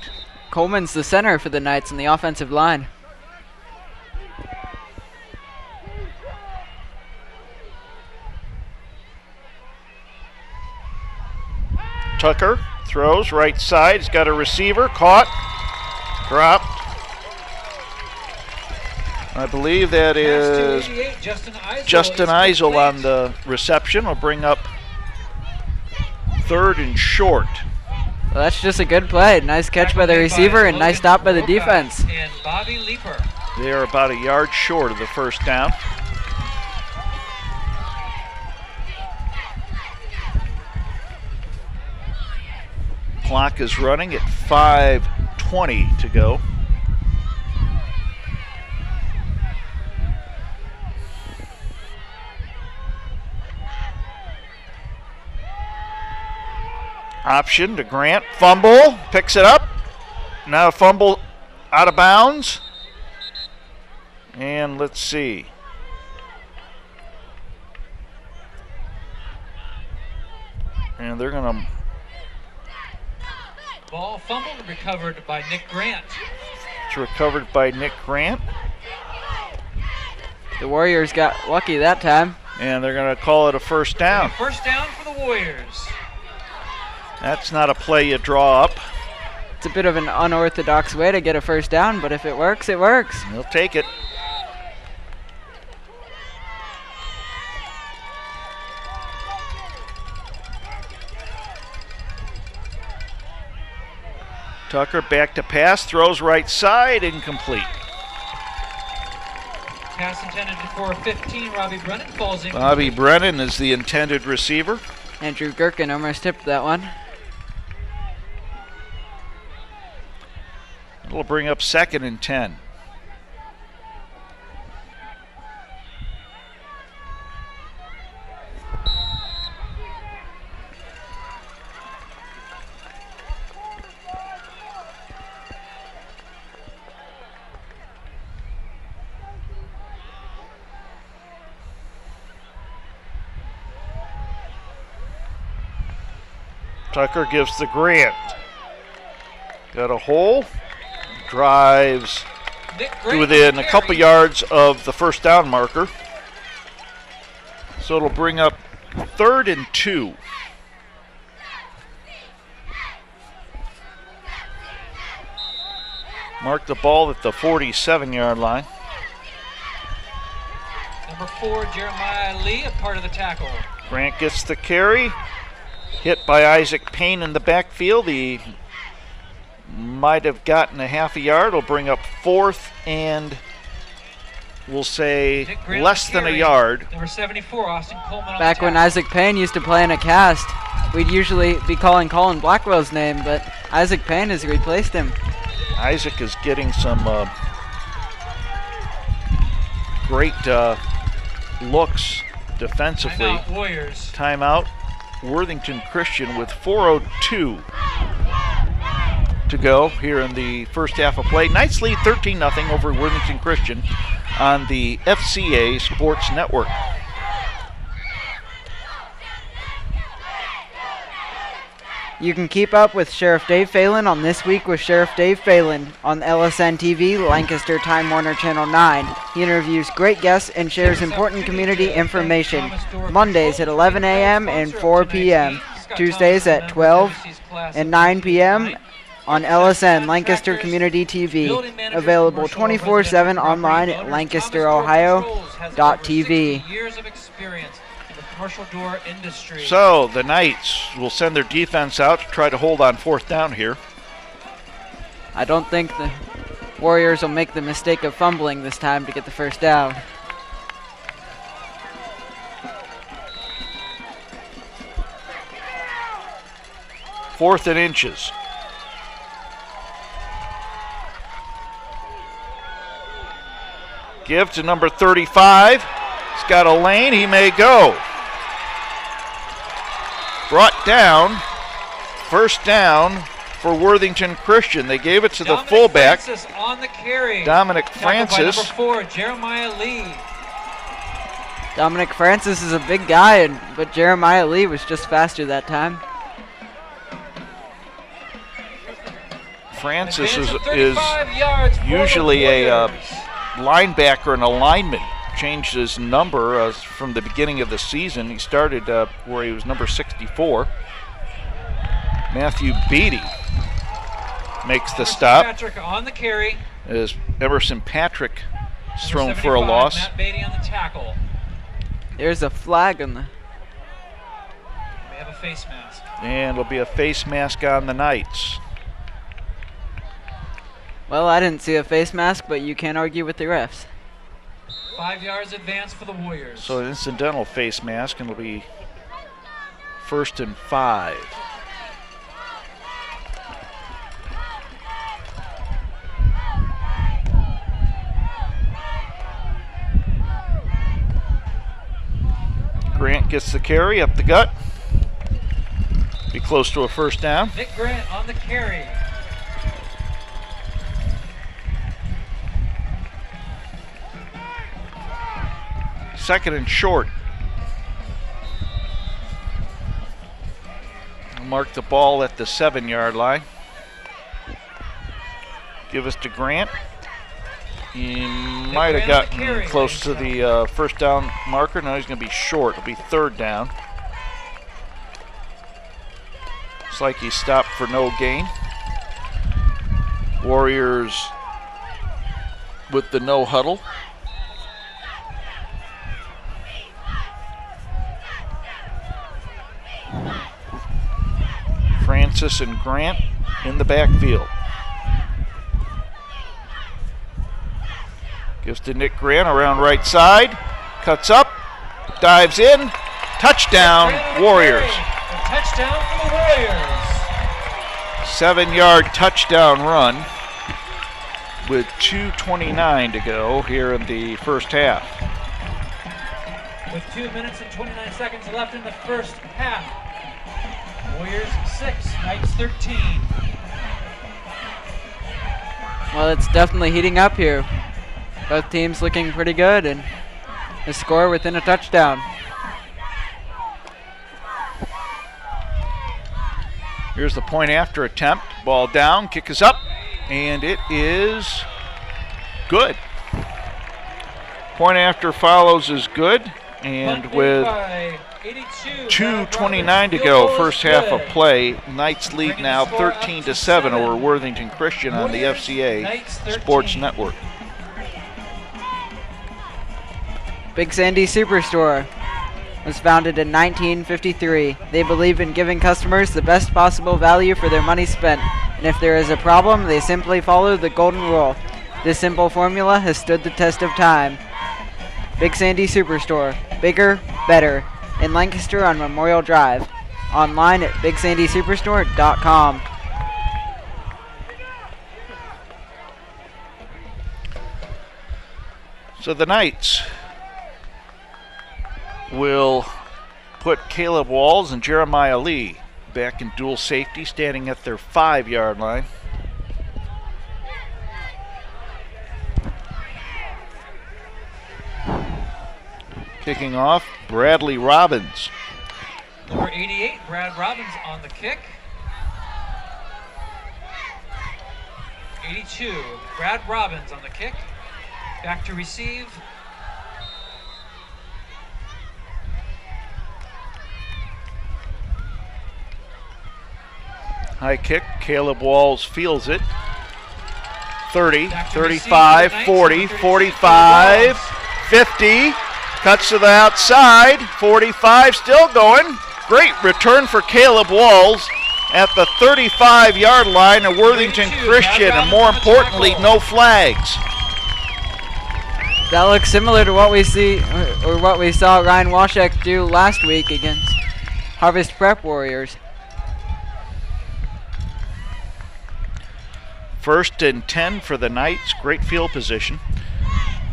Coleman's the center for the Knights in the offensive line. Tucker throws right side. He's got a receiver. Caught. Dropped. I believe that is Justin Eisel on the reception. Will bring up 3rd and short. Well, that's just a good play. Nice catch by the receiver and nice stop by the defense. And Bobby Leeper. They are about a yard short of the first down. Clock is running at 5:20 to go. Option to Grant. Fumble. Picks it up. Now a fumble out of bounds. And let's see. And they're going to ball, fumbled, and recovered by Nick Grant. It's recovered by Nick Grant. The Warriors got lucky that time. And they're going to call it a first down. First down for the Warriors. That's not a play you draw up. It's a bit of an unorthodox way to get a first down, but if it works, it works. They'll take it. Tucker back to pass, throws right side, incomplete. Pass intended for 15, Robbie Brennan falls in. Bobby Brennan is the intended receiver. Andrew Gherkin almost tipped that one. It'll bring up 2nd and 10. Tucker gives the Grant. Got a hole. Drives to within a couple yards of the first down marker. So it'll bring up 3rd and 2. Mark the ball at the 47-yard line. Number 4, Jeremiah Lee, a part of the tackle. Grant gets the carry. Hit by Isaac Payne in the backfield. He might have gotten a half a yard. It'll bring up 4th and we'll say less than a yard. Number 74, Austin Coleman. Back when Isaac Payne used to play in a cast, we'd usually be calling Colin Blackwell's name, but Isaac Payne has replaced him. Isaac is getting some great looks defensively. Timeout, Warriors. Timeout. Worthington Christian with 4:02 to go here in the first half of play. Knights lead 13-0 over Worthington Christian on the FCA Sports Network. You can keep up with Sheriff Dave Phelan on This Week with Sheriff Dave Phelan on LSN TV, Lancaster Time Warner Channel 9. He interviews great guests and shares important community information. Mondays at 11 a.m. and 4 p.m. Tuesdays at 12 and 9 p.m. on LSN, Lancaster Community TV. Available 24/7 online at lancasterohio.tv. Years of experience in the commercial door industry. So the Knights will send their defense out to try to hold on 4th down here. I don't think the Warriors will make the mistake of fumbling this time to get the first down. Fourth and inches. Give to number 35. He's got a lane. He may go. Brought down. First down for Worthington Christian. They gave it to the fullback. Francis on the carry. Dominic Tackled Francis. by number 4, Jeremiah Lee. Dominic Francis is a big guy, but Jeremiah Lee was just faster that time. Francis Advance is of 35 yards for usually the a Warriors. linebacker and a lineman. Changed his number from the beginning of the season. He started where he was number 64. Matthew Beatty makes the stop. Patrick on the carry. As Emerson Patrick is thrown Number for a 75, loss. Matt Beatty on the tackle. There's a flag on the... We have a face mask. And it'll be a face mask on the Knights. Well, I didn't see a face mask, but you can't argue with the refs. 5 yards advance for the Warriors. So an incidental face mask, and it'll be 1st and 5. Grant gets the carry up the gut. Be close to a first down. Nick Grant on the carry. Second and short. Mark the ball at the 7-yard line. Give us to Grant. He might have gotten close to the first down marker. Now he's going to be short. It'll be third down. Looks like he stopped for no gain. Warriors with the no huddle. Francis and Grant in the backfield. Gives to Nick Grant around right side. Cuts up, dives in. Touchdown, Warriors. A touchdown for the Warriors. 7-yard touchdown run with 2:29 to go here in the first half. With 2 minutes and 29 seconds left in the first half. Warriors 6, Knights 13. Well, it's definitely heating up here. Both teams looking pretty good, and the score within a touchdown. Here's the point after attempt. Ball down, kick is up, and it is good. Point after follows is good, and with 2:29 to go, first half of play, Knights lead now 13-7 over Worthington Christian on the FCA Sports Network. Big Sandy Superstore was founded in 1953. They believe in giving customers the best possible value for their money spent, and if there is a problem, they simply follow the golden rule. This simple formula has stood the test of time. Big Sandy Superstore, bigger, better, in Lancaster on Memorial Drive. Online at BigSandySuperstore.com. So the Knights will put Caleb Walls and Jeremiah Lee back in dual safety, standing at their 5-yard line. Kicking off, Bradley Robbins. Number 88, Brad Robbins on the kick. 82, Brad Robbins on the kick. Back to receive. High kick, Caleb Walls fields it. 30, 35, 40, 45, 50. Cuts to the outside, 45 still going. Great return for Caleb Walls at the 35-yard line of Worthington Christian, and more importantly, no flags. That looks similar to what we see, or what we saw Ryan Washek do last week against Harvest Prep Warriors. 1st and 10 for the Knights, great field position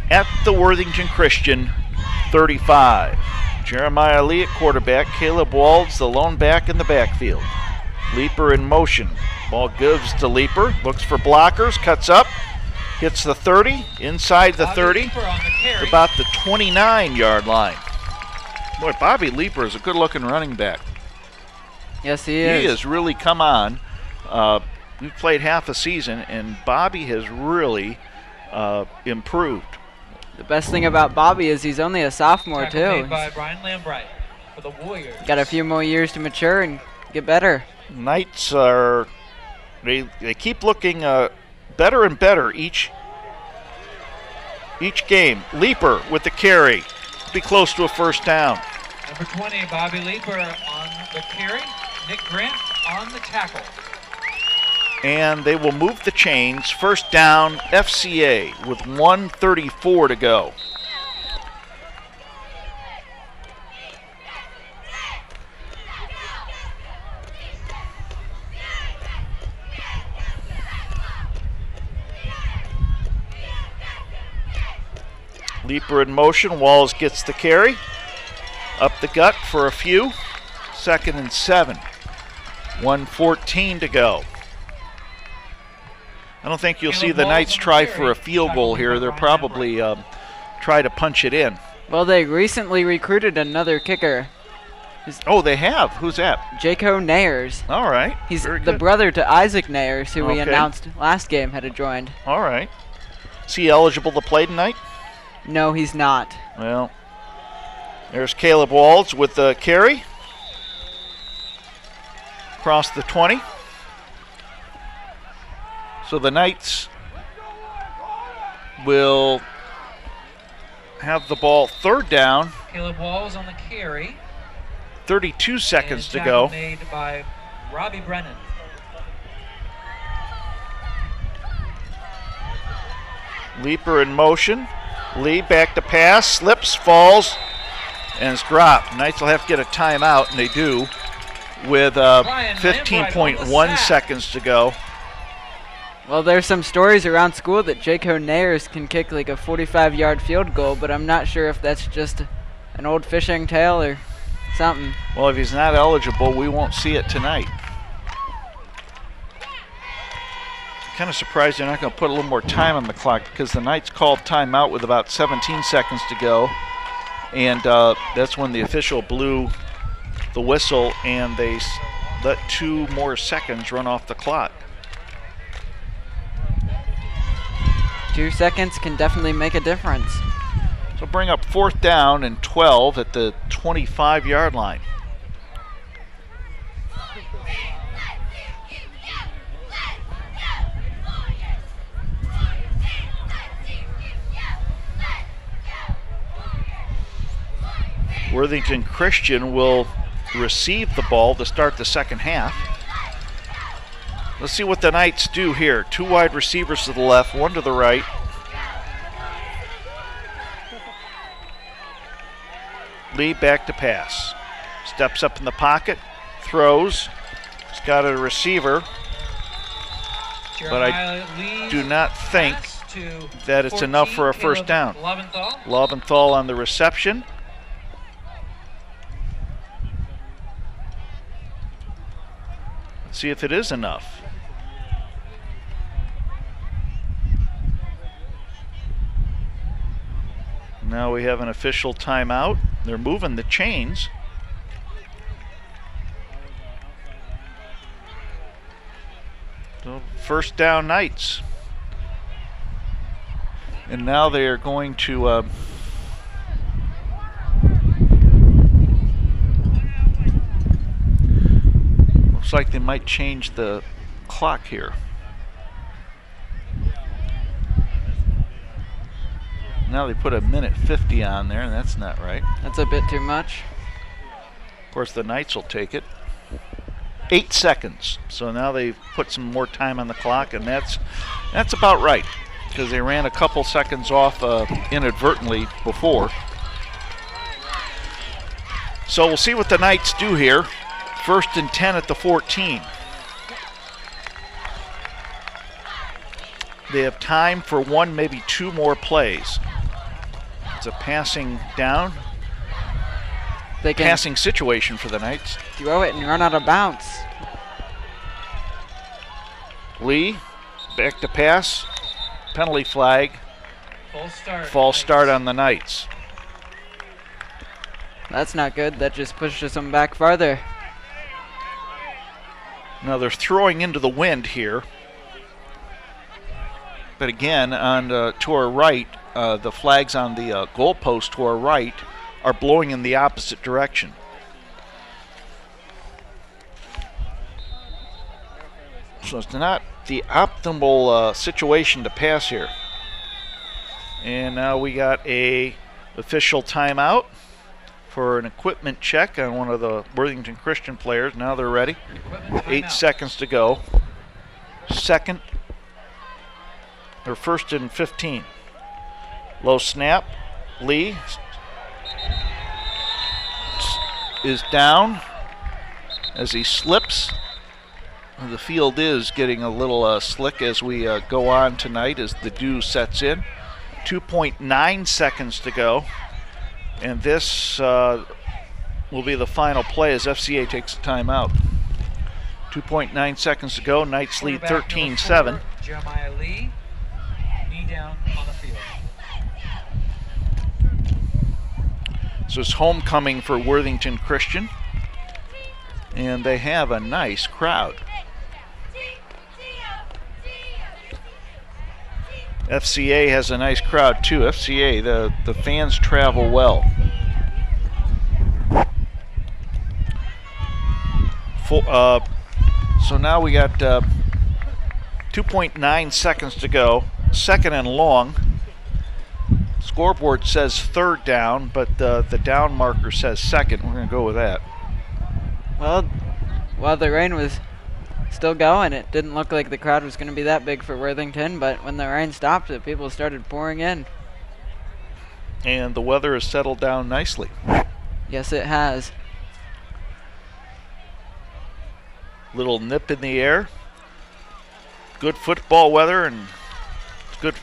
at the Worthington Christian 35. Jeremiah Lee at quarterback, Caleb Walds the lone back in the backfield. Leaper in motion. Ball gives to Leaper, looks for blockers, cuts up, hits the 30, inside the 30, about the 29-yard line. Boy, Bobby Leaper is a good-looking running back. Yes, he is. He has really come on. We've played half a season, and Bobby has really improved. The best thing about Bobby is he's only a sophomore, Tackle too. made by Brian Lambright for the Warriors. Got a few more years to mature and get better. Knights are, they keep looking better and better each game. Leaper with the carry. Be close to a first down. Number 20, Bobby Leaper on the carry. Nick Grant on the tackle. And they will move the chains. First down, FCA with 1:34 to go. Leaper in motion. Walls gets the carry. Up the gut for a few. 2nd and 7. 1:14 to go. I don't think you'll see the Knights try for a field goal here. They'll probably try to punch it in. Well, they recently recruited another kicker. Oh, they have. Who's that? Jaco Nayers. All right. He's Very the good. brother to Isaac Nayers, who we Okay. announced last game had joined. All right. Is he eligible to play tonight? No, he's not. Well, there's Caleb Walls with the carry. Across the 20. So the Knights will have the ball third down. Caleb Walls on the carry. 32 seconds And to tackle go. made by Robbie Brennan. Leaper in motion. Lee back to pass, slips, falls, and is dropped. Knights will have to get a timeout, and they do, with Brian Lambright on 15.1 the sack. seconds to go. Well, there's some stories around school that Jaco Nayers can kick like a 45-yard field goal, but I'm not sure if that's just an old fishing tale or something. Well, if he's not eligible, we won't see it tonight. Kind of surprised they're not going to put a little more time on the clock, because the Knights called timeout with about 17 seconds to go, and that's when the official blew the whistle, and they let 2 more seconds run off the clock. 2 seconds can definitely make a difference. So bring up 4th down and 12 at the 25-yard line. Worthington Christian will receive the ball to start the second half. Let's see what the Knights do here. 2 wide receivers to the left, 1 to the right. Lee back to pass. Steps up in the pocket, throws. He's got a receiver, but I do not think that it's enough for a first down. Loventhal on the reception. Let's see if it is enough. Now we have an official timeout. They're moving the chains. So first down Knights. And now they are going to looks like they might change the clock here. Now they put a minute 50 on there, and that's not right. That's a bit too much. Of course, the Knights will take it. 8 seconds. So now they've put some more time on the clock, and that's about right, because they ran a couple seconds off inadvertently before. So we'll see what the Knights do here. 1st and 10 at the 14. They have time for 1, maybe 2 more plays. It's a passing down, They can passing situation for the Knights. throw it and run out of bounds. Lee, back to pass, penalty flag, false start on the Knights. That's not good. That just pushes them back farther. Now they're throwing into the wind here. But again, on to our right, the flags on the goalpost to our right are blowing in the opposite direction. So it's not the optimal situation to pass here. And now we got a official timeout for an equipment check on one of the Worthington Christian players. Now they're ready. 8 seconds to go. 2nd or 1st and 15. Low snap. Lee is down as he slips. The field is getting a little slick as we go on tonight as the dew sets in. 2.9 seconds to go. And this will be the final play as FCA takes a timeout. 2.9 seconds to go. Knights lead 13-7. Jeremiah Lee, knee down on the field. So it's homecoming for Worthington Christian. And they have a nice crowd. FCA has a nice crowd too. FCA, the fans travel well. So now we got 2.9 seconds to go. Second and long. Scoreboard says third down, but the down marker says second. We're going to go with that. Well, while the rain was still going, it didn't look like the crowd was going to be that big for Worthington, but when the rain stopped, the people started pouring in. And the weather has settled down nicely. Yes, it has. Little nip in the air. Good football weather and good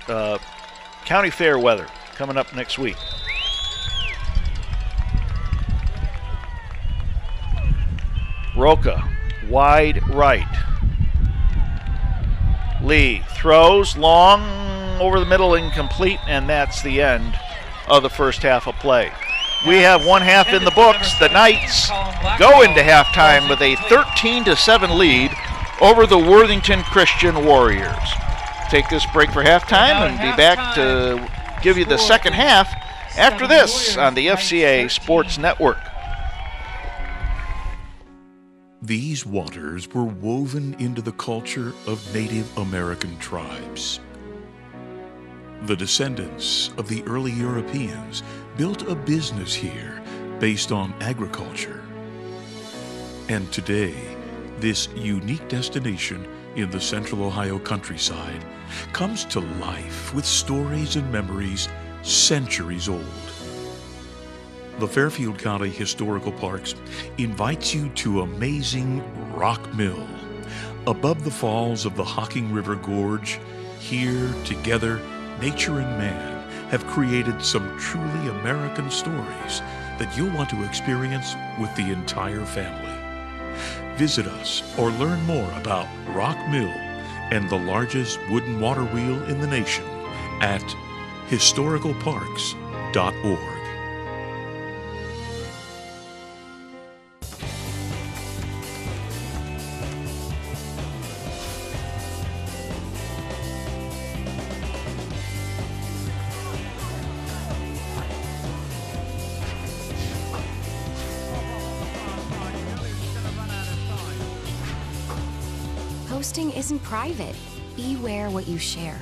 county fair weather coming up next week. Roca, wide right. Lee throws long over the middle, incomplete, and that's the end of the first half of play. We have one half in the books. The Knights go into halftime with a 13-7 lead over the Worthington Christian Warriors. Take this break for halftime and be back to give you the second half after this on the FCA Sports Network. These waters were woven into the culture of Native American tribes. The descendants of the early Europeans built a business here based on agriculture. And today, this unique destination in the central Ohio countryside comes to life with stories and memories centuries old. The Fairfield County Historical Parks invites you to amazing Rock Mill. Above the falls of the Hocking River Gorge, here together, nature and man have created some truly American stories that you'll want to experience with the entire family. Visit us or learn more about Rock Mill and the largest wooden water wheel in the nation at historicalparks.org. Posting isn't private. Beware what you share.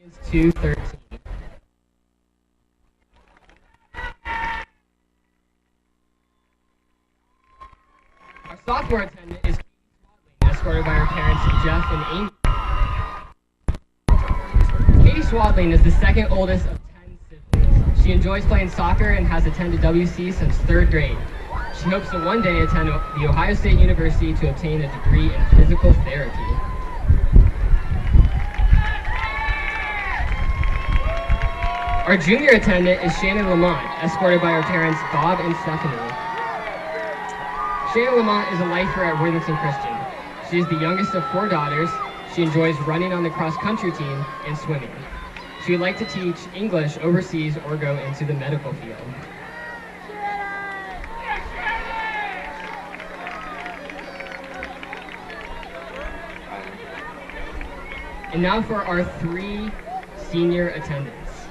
Is 213. Our sophomore attendant is escorted by her parents Jeff and Amy. Katie Swadling is the second oldest of 10 siblings. She enjoys playing soccer and has attended WC since 3rd grade. She hopes to one day attend the Ohio State University to obtain a degree in physical therapy. Our junior attendant is Shannon Lamont, escorted by her parents Bob and Stephanie. Shannon Lamont is a lifer at Worthington Christian. She is the youngest of 4 daughters. She enjoys running on the cross-country team and swimming. She would like to teach English overseas or go into the medical field. And now for our 3 senior attendants.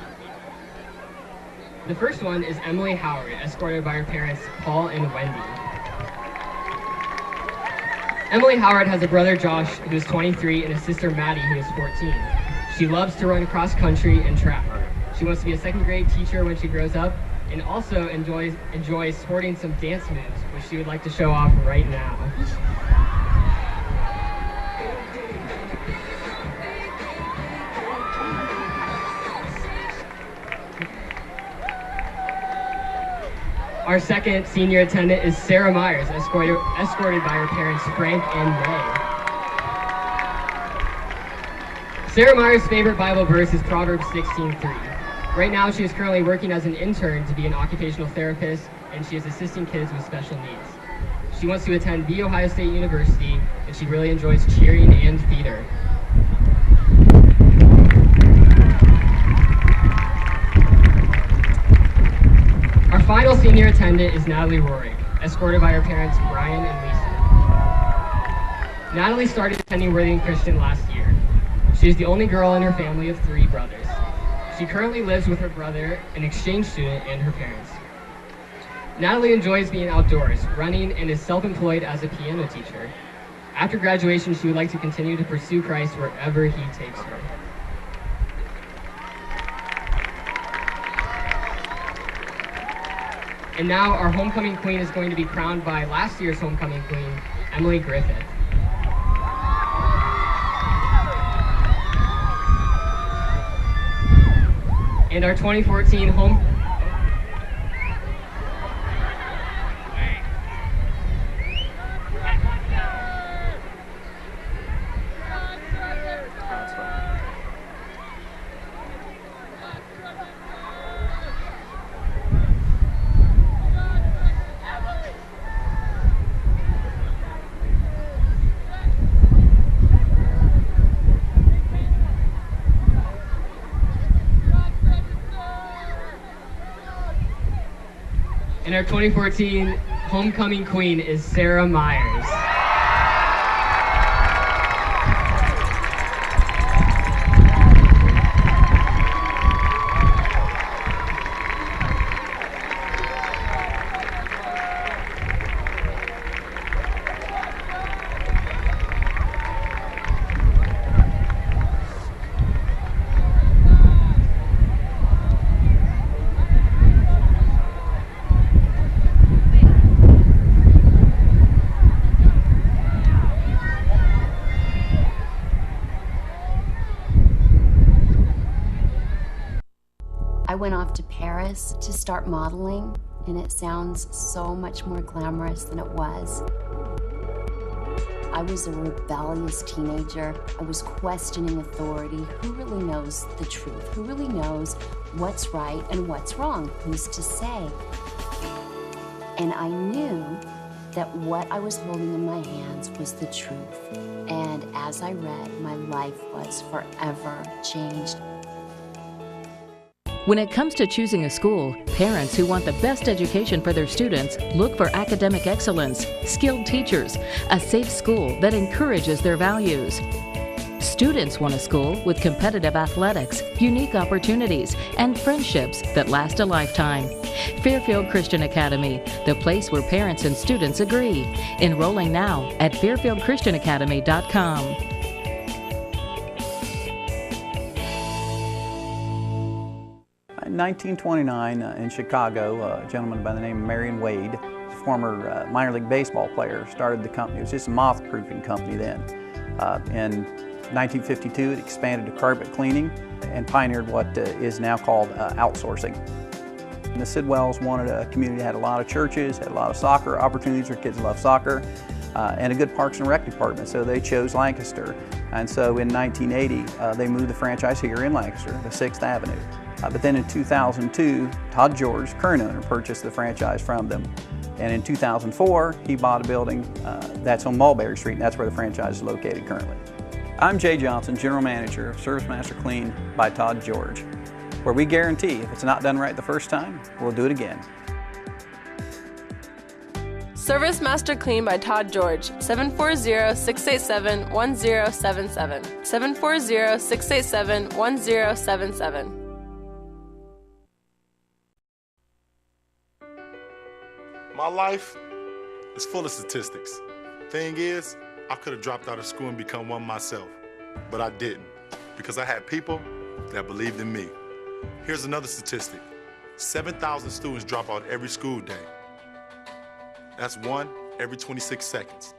The first one is Emily Howard, escorted by her parents Paul and Wendy. Emily Howard has a brother Josh who is 23 and a sister Maddie who is 14. She loves to run cross country and track. She wants to be a 2nd grade teacher when she grows up and also enjoys sporting some dance moves, which she would like to show off right now. Our second senior attendant is Sarah Myers, escorted by her parents Frank and May. Sarah Myers' favorite Bible verse is Proverbs 16:3. Right now she is currently working as an intern to be an occupational therapist, and she is assisting kids with special needs. She wants to attend The Ohio State University, and she really enjoys cheering and theater. Our final senior attendant is Natalie Rorick, escorted by her parents Brian and Lisa. Natalie started attending Worthington Christian last year. She is the only girl in her family of 3 brothers. She currently lives with her brother, an exchange student, and her parents. Natalie enjoys being outdoors, running, and is self-employed as a piano teacher. After graduation, she would like to continue to pursue Christ wherever he takes her. And now our homecoming queen is going to be crowned by last year's homecoming queen, Emily Griffith. And our 2014 home... And our 2014 homecoming queen is Sarah Myers. I went off to Paris to start modeling, and it sounds so much more glamorous than it was. I was a rebellious teenager. I was questioning authority. Who really knows the truth? Who really knows what's right and what's wrong? Who's to say? And I knew that what I was holding in my hands was the truth. And as I read, my life was forever changed. When it comes to choosing a school, parents who want the best education for their students look for academic excellence, skilled teachers, a safe school that encourages their values. Students want a school with competitive athletics, unique opportunities, and friendships that last a lifetime. Fairfield Christian Academy, the place where parents and students agree. Enrolling now at fairfieldchristianacademy.com. In 1929 in Chicago, a gentleman by the name of Marion Wade, a former minor league baseball player, started the company. It was just a moth-proofing company then. In 1952, it expanded to carpet cleaning and pioneered what is now called outsourcing. And the Sidwells wanted a community that had a lot of churches, had a lot of soccer opportunities where kids love soccer, and a good Parks and Rec department, so they chose Lancaster. And so in 1980, they moved the franchise here in Lancaster to 6th Avenue. But then in 2002, Todd George, current owner, purchased the franchise from them. And in 2004, he bought a building that's on Mulberry Street, and that's where the franchise is located currently. I'm Jay Johnson, General Manager of Service Master Clean by Todd George, where we guarantee if it's not done right the first time, we'll do it again. Service Master Clean by Todd George, 740-687-1077, 740-687-1077. My life is full of statistics. Thing is, I could have dropped out of school and become one myself, but I didn't, because I had people that believed in me. Here's another statistic. 7,000 students drop out every school day. That's 1 every 26 seconds.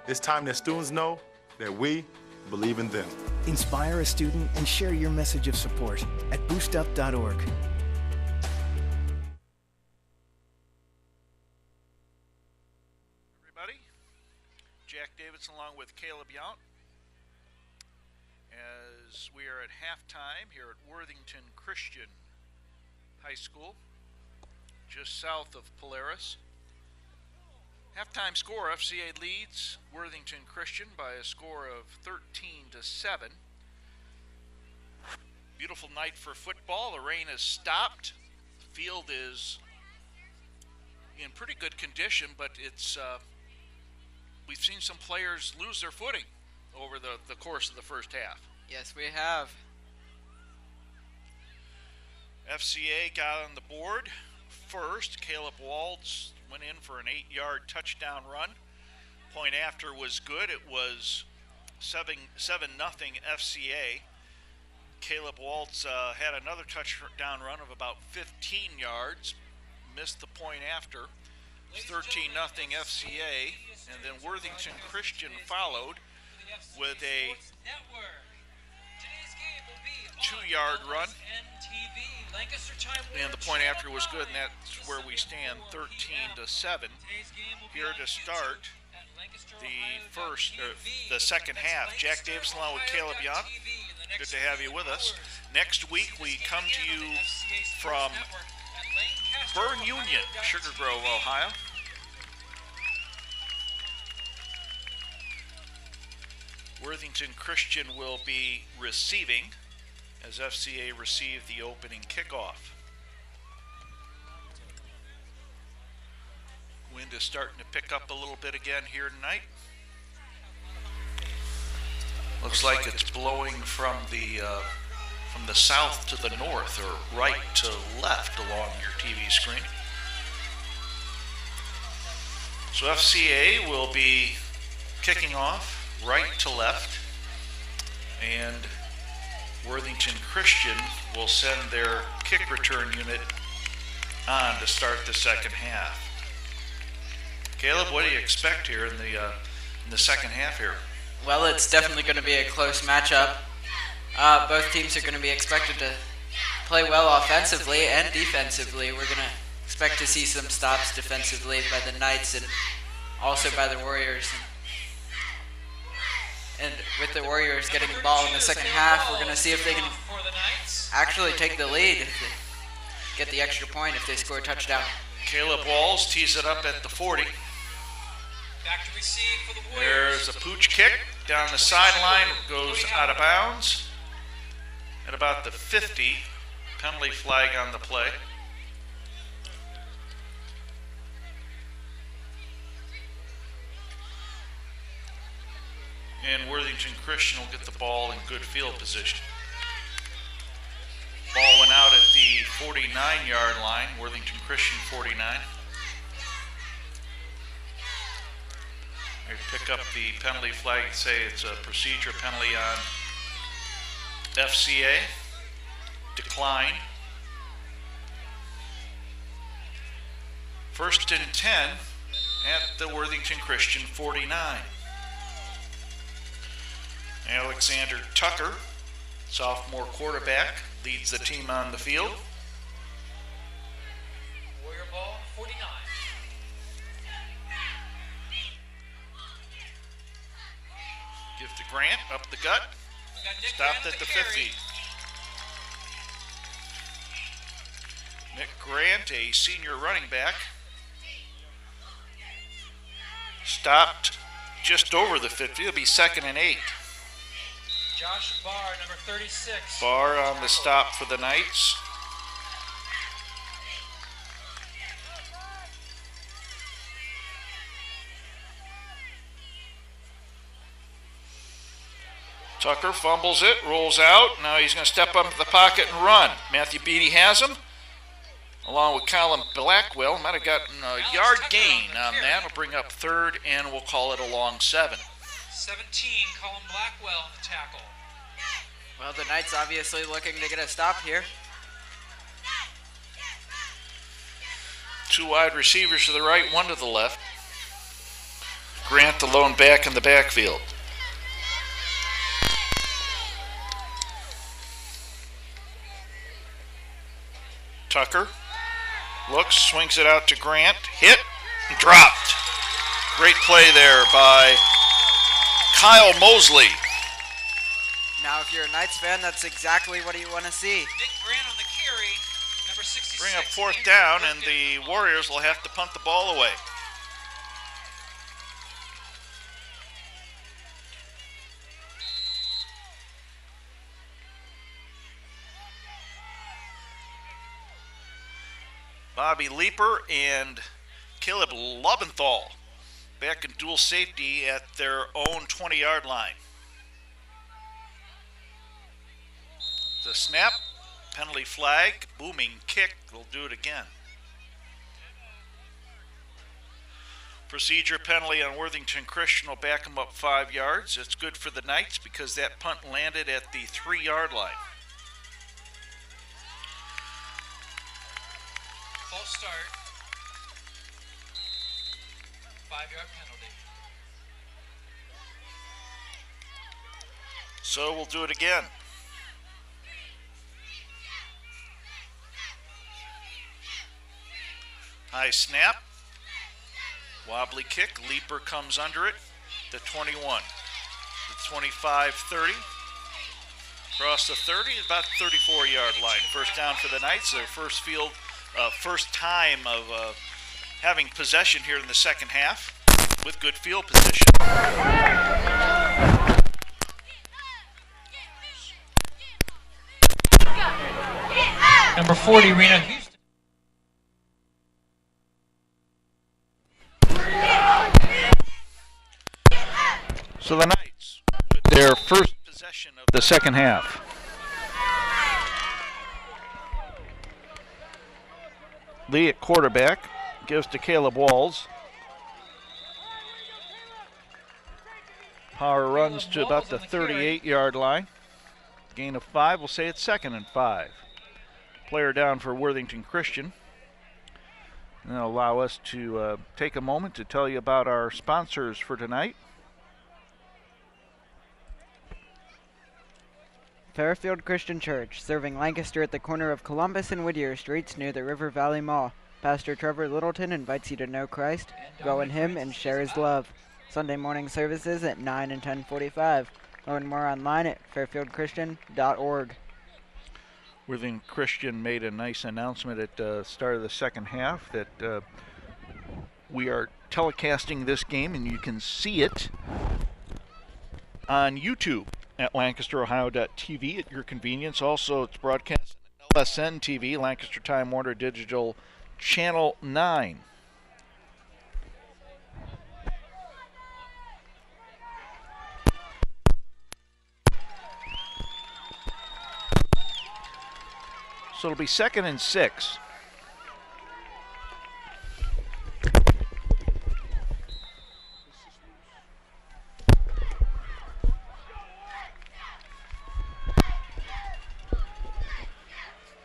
It's time that students know that we believe in them. Inspire a student and share your message of support at boostup.org. Jack Davidson along with Caleb Yount as we are at halftime here at Worthington Christian High School, just south of Polaris. Halftime score, FCA leads Worthington Christian by a score of 13-7. Beautiful night for football. The rain has stopped. field is in pretty good condition, but it's we've seen some players lose their footing over the course of the first half. Yes, we have. FCA got on the board first. Caleb Waltz went in for an 8-yard touchdown run. Point after was good. It was 7-0 FCA. Caleb Waltz had another touchdown run of about 15 yards. Missed the point after. 13-0 FCA. And then Worthington Christian followed with a 2-yard run. And the point after was good, and that's where we stand, 13-7. Here to start the second half. Jack Davis along with Caleb Young. Good to have you with us. Next week we come to you from Burn Union, Sugar Grove, Ohio. Worthington Christian will be receiving as FCA received the opening kickoff. Wind is starting to pick up a little bit again here tonight. Looks like it's blowing from the south to the north, or right to left along your TV screen. So FCA will be kicking off right to left, and Worthington Christian will send their kick return unit on to start the second half. Caleb, what do you expect here in the second half here? Well, it's definitely going to be a close matchup. Both teams are going to be expected to play well offensively and defensively. We're going to expect to see some stops defensively by the Knights and also by the Warriors. And with the Warriors getting the ball in the second half, we're going to see if they can actually take the lead, get the extra point if they score a touchdown. Caleb Walls tees it up at the 40. Back to receive for the Warriors. There's a pooch kick down the sideline, goes out of bounds at about the 50. Penalty flag on the play. And Worthington Christian will get the ball in good field position. Ball went out at the 49-yard line. Worthington Christian 49. They pick up the penalty flag and say it's a procedure penalty on FCA. Decline. First and 10 at the Worthington Christian 49. Alexander Tucker, sophomore quarterback, leads the team on the field. Warrior ball, 49. Give to Grant, up the gut. Stopped at the 50. Nick Grant, a senior running back. Stopped just over the 50. It'll be 2nd and 8. Josh Barr, number 36. Barr on the stop for the Knights. Tucker fumbles it, rolls out. Now he's going to step up into the pocket and run. Matthew Beatty has him, along with Colin Blackwell. Might have gotten a yard gain on that. Will bring up 3rd, and we'll call it a long 7. 17, Colin Blackwell on the tackle. Well, the Knights obviously looking to get a stop here. 2 wide receivers to the right, 1 to the left. Grant, the lone back in the backfield. Tucker looks, swings it out to Grant, hit, and dropped. Great play there by Kyle Mosley. Now, if you're a Knights fan, that's exactly what you want to see. Nick Grant on the carry, number 66. Bring up 4th down, and the Warriors will have to punt the ball away. Bobby Leeper and Caleb Lobenthal back in dual safety at their own 20-yard line. The snap, penalty flag, booming kick, they'll do it again. Procedure penalty on Worthington Christian will back them up 5 yards. It's good for the Knights because that punt landed at the 3-yard line. False start. 5-yard penalty. So we'll do it again. High snap. Wobbly kick. Leeper comes under it. The 21. The 25, 30. Across the 30, about 34-yard line. First down for the Knights. Their first time of having possession here in the second half with good field position. Number 40, Rena Houston. So the Knights with their first possession of the second half. Lee at quarterback, gives to Caleb Walls. Power runs to about the 38-yard line. Gain of 5, we'll say it's 2nd and 5. Player down for Worthington Christian. And that'll allow us to take a moment to tell you about our sponsors for tonight. Fairfield Christian Church, serving Lancaster at the corner of Columbus and Whittier Streets near the River Valley Mall. Pastor Trevor Littleton invites you to know Christ, grow in Him, and share His love. Sunday morning services at 9 and 10:45. Learn more online at fairfieldchristian.org. Worthington Christian made a nice announcement at the start of the second half that we are telecasting this game, and you can see it on YouTube at LancasterOhio.tv at your convenience. Also, it's broadcast on LSN TV, Lancaster Time Warner Digital Channel 9. So it'll be 2nd and 6.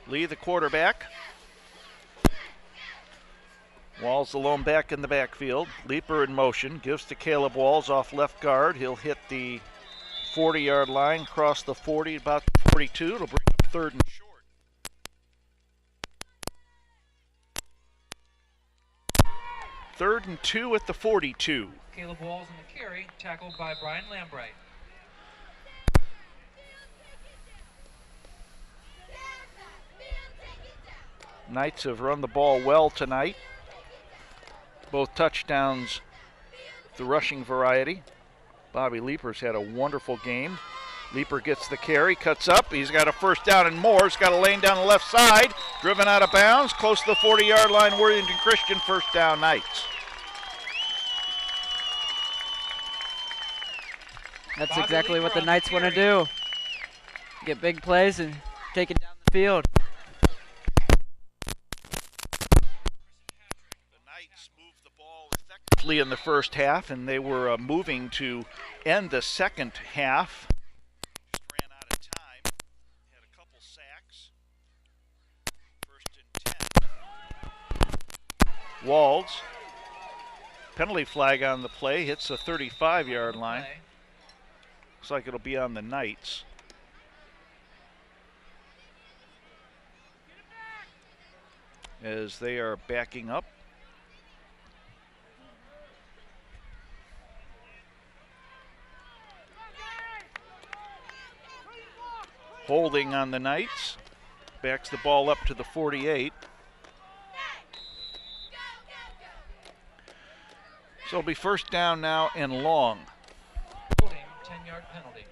Lee, the quarterback. Walls alone back in the backfield. Leeper in motion. Gives to Caleb Walls off left guard. He'll hit the 40-yard line, cross the 40, about the 42. It'll bring up 3rd and short. 3rd and 2 at the 42. Caleb Walls in the carry, tackled by Brian Lambright. Knights have run the ball well tonight. Both touchdowns, the rushing variety. Bobby Leeper's had a wonderful game. Leeper gets the carry, cuts up. He's got a first down and more. He's got a lane down the left side. Driven out of bounds, close to the 40-yard line. Worthington Christian, first down, Knights. That's exactly what the Knights want to do. Get big plays and take it down the field. In the first half, and they were moving to end the second half. Just ran out of time. Had a couple sacks. 1st and 10. Walls. Penalty flag on the play. Hits the 35-yard line. Looks like it'll be on the Knights. As they are backing up. Holding on the Knights. Backs the ball up to the 48. So it'll be first down now and long. Holding, 10-yard penalty.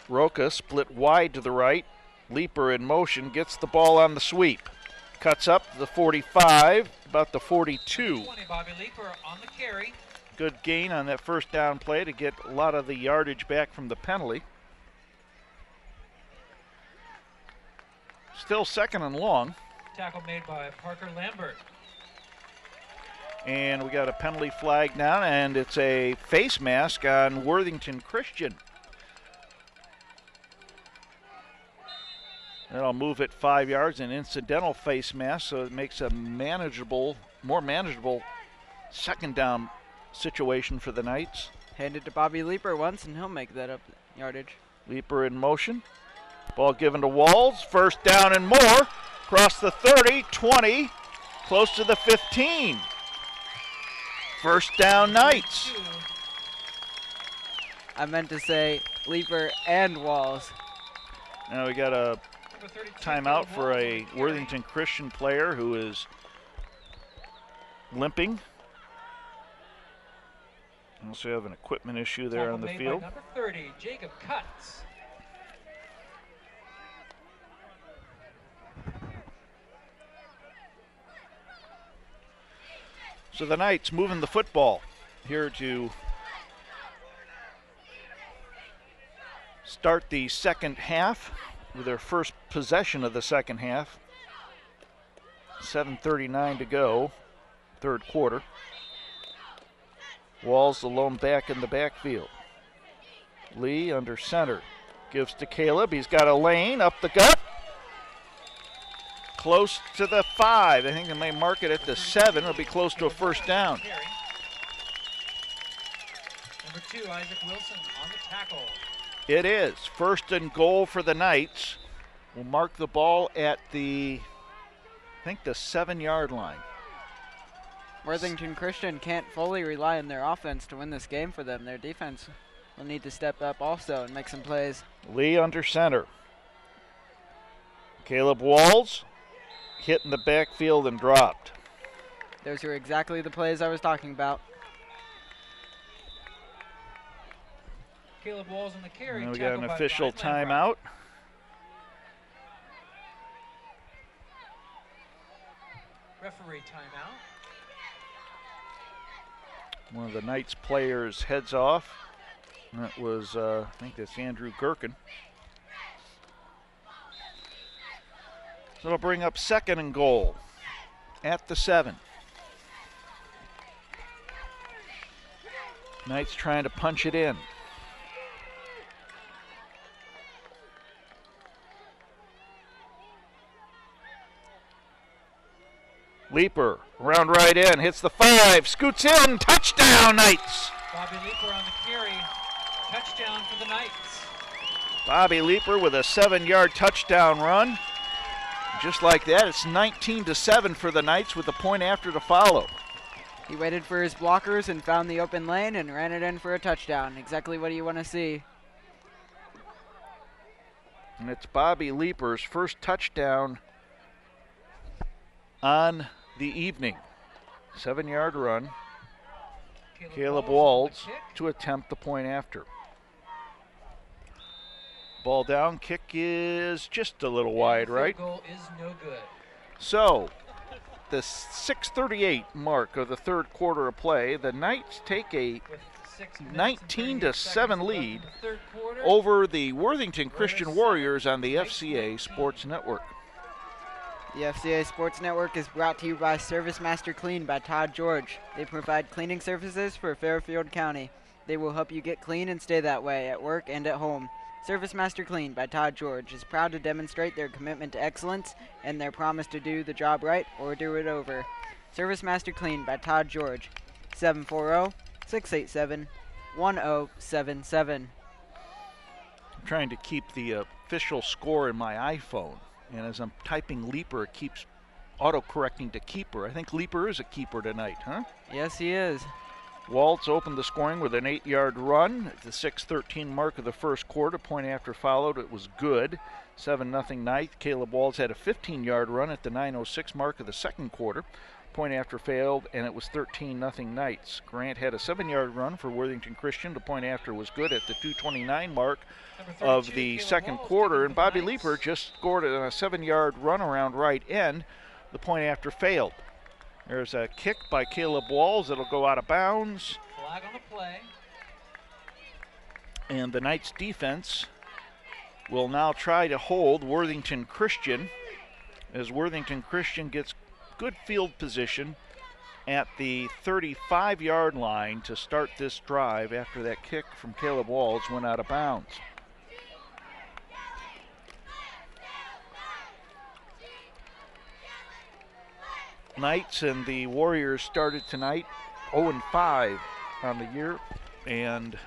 Roca split wide to the right. Leaper in motion, gets the ball on the sweep. Cuts up to the 45, about the 42. 20, Bobby Leaper on the carry. Good gain on that first down play to get a lot of the yardage back from the penalty. Still second and long. Tackle made by Parker Lambert. And we got a penalty flag now, and it's a face mask on Worthington Christian. That'll move it 5 yards, an incidental face mask, so it makes a more manageable second down situation for the Knights. Hand it to Bobby Leaper once, and he'll make that up yardage. Leaper in motion. Ball given to Walls. First down and more. Across the 30, 20, close to the 15. First down, Knights. I meant to say Leaper and Walls. Now we got a timeout for a Worthington Christian player who is limping. We also have an equipment issue there on the field. Number 30, Jacob Cutts. So the Knights moving the football here to start the second half with their first possession of the second half. 7:39 to go, third quarter. Walls the lone back in the backfield. Lee under center. Gives to Caleb. He's got a lane up the gut. Close to the 5. I think they may mark it at the 7. It'll be close to a first down. Number 2, Isaac Wilson on the tackle. It is. First and goal for the Knights. We'll mark the ball at the, I think, the 7-yard line. Worthington Christian can't fully rely on their offense to win this game for them. Their defense will need to step up also and make some plays. Lee under center. Caleb Walls hit in the backfield and dropped. Those are exactly the plays I was talking about. Caleb Walls on the carry. Now we got an official timeout. Referee timeout. One of the Knights players heads off. And that was, I think that's Andrew Gherkin. So it'll bring up second and goal at the 7. Knights trying to punch it in. Leaper, round right in, hits the 5, scoots in, touchdown, Knights! Bobby Leaper on the carry, touchdown for the Knights. Bobby Leaper with a 7-yard touchdown run. Just like that, it's 19-7 for the Knights with the point after to follow. He waited for his blockers and found the open lane and ran it in for a touchdown. Exactly what you want to see. And it's Bobby Leaper's first touchdown on the evening. 7-yard run. Caleb Walls to attempt the point after. Ball down, kick is just a little wide, right? Goal is no good. So, the 6:38 mark of the third quarter of play, the Knights take a 19-7 lead over the Worthington Christian Warriors on the FCA Sports Network. The FCA Sports Network is brought to you by Service Master Clean by Todd George. They provide cleaning services for Fairfield County. They will help you get clean and stay that way at work and at home. Service Master Clean by Todd George is proud to demonstrate their commitment to excellence and their promise to do the job right or do it over. Service Master Clean by Todd George, 740-687-1077. I'm trying to keep the official score in my iPhone, and as I'm typing Leaper, it keeps auto-correcting to keeper. I think Leaper is a keeper tonight, huh? Yes, he is. Waltz opened the scoring with an 8-yard run at the 6:13 mark of the first quarter. Point after followed, it was good. 7-0 Knights. Caleb Waltz had a 15-yard run at the 9:06 mark of the second quarter. Point after failed, and it was 13-0 Knights. Grant had a 7-yard run for Worthington Christian. The point after was good at the 2:29 mark of the second quarter, and Bobby Leeper just scored a 7-yard run around right end. The point after failed. There's a kick by Caleb Walls. It'll go out of bounds. Flag on the play. And the Knights defense will now try to hold Worthington Christian as Worthington Christian gets good field position at the 35-yard line to start this drive after that kick from Caleb Walls went out of bounds. Knights and the Warriors started tonight 0-5 on the year, and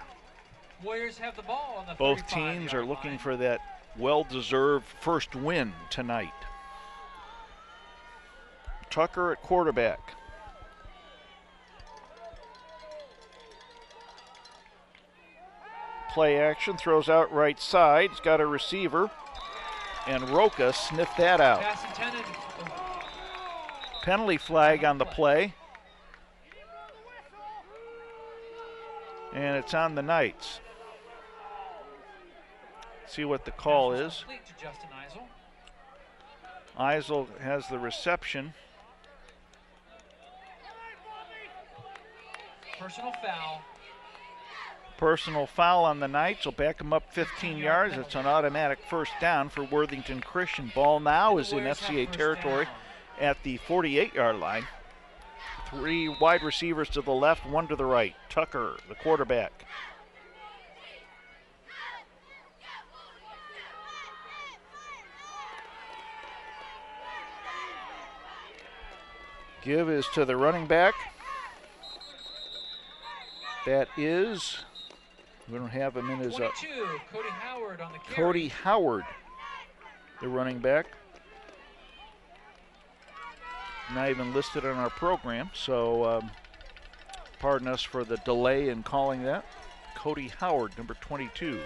Warriors have the ball on the both teams are looking for that well-deserved first win tonight. Tucker at quarterback. Play action, throws out right side. He's got a receiver, and Roca sniffed that out. Pass intended. Penalty flag on the play. And it's on the Knights. See what the call is. Complete to Justin Eisel. Eisel has the reception. Personal foul. Personal foul on the Knights will back them up 15 yards. It's an automatic first down for Worthington Christian. Ball now is in FCA territory at the 48-yard line. 3 wide receivers to the left, 1 to the right. Tucker, the quarterback. Give is to the running back. That is, we don't have him in his 22, Cody Howard on the carry. Cody Howard, the running back. Not even listed on our program, so pardon us for the delay in calling that. Cody Howard, number 22,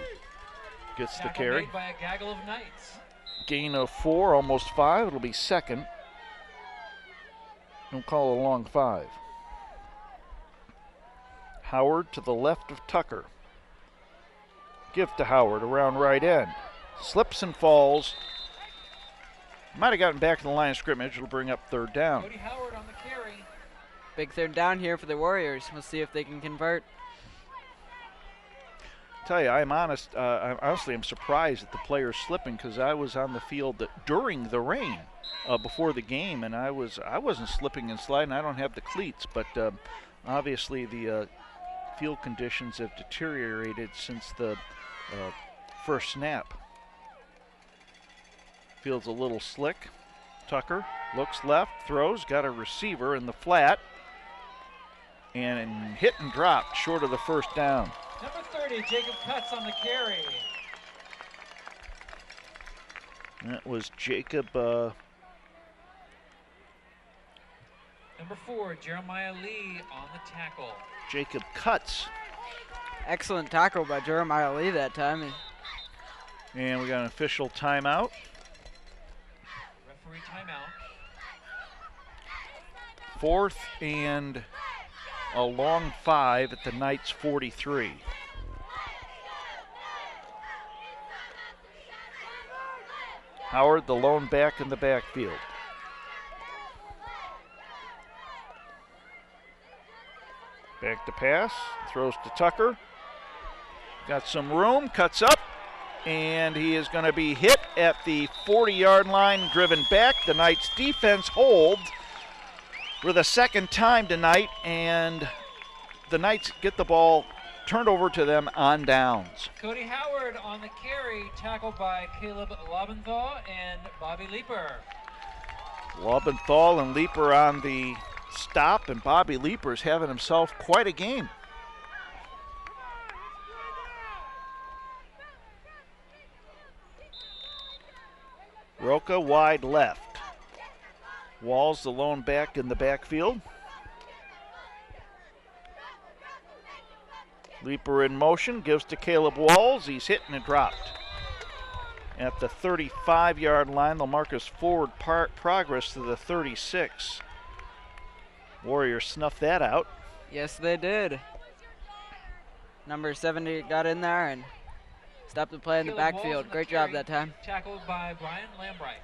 gets the carry. Made by a gaggle of Knights. Gain of 4, almost 5. It'll be second. Don't call it a long 5. Howard to the left of Tucker. Give to Howard around right end. Slips and falls. Might have gotten back to the line of scrimmage. It'll bring up third down. Cody Howard on the carry. Big third down here for the Warriors. We'll see if they can convert. Tell you, I'm honest. Honestly, I'm surprised at the players slipping because I was on the field during the rain before the game, and I wasn't slipping and sliding. I don't have the cleats, but obviously the field conditions have deteriorated since the first snap. Field's a little slick. Tucker looks left, throws, got a receiver in the flat, and hit and dropped short of the first down. Number 30, Jacob Cutts on the carry. That was Jacob. Number 4, Jeremiah Lee on the tackle. Jacob Cutts. Excellent tackle by Jeremiah Lee that time. And we got an official timeout. Referee timeout. 4th and a long 5 at the Knights 43. Howard, the lone back in the backfield. Back to pass, throws to Tucker. Got some room, cuts up, and he is going to be hit at the 40-yard line, driven back. The Knights defense holds for the second time tonight, and the Knights get the ball turned over to them on downs. Cody Howard on the carry, tackled by Caleb Lobenthal and Bobby Leeper. Lobenthal and Leeper on the stop, and Bobby Leeper's having himself quite a game. Roca wide left. Walls the lone back in the backfield. Leeper in motion, gives to Caleb Walls. He's hit and dropped. At the 35-yard line, they'll mark his forward progress to the 36. Warriors snuffed that out. Yes, they did. Number 70 got in there and stopped the play in the backfield. Great job that time. Tackled by Brian Lambright.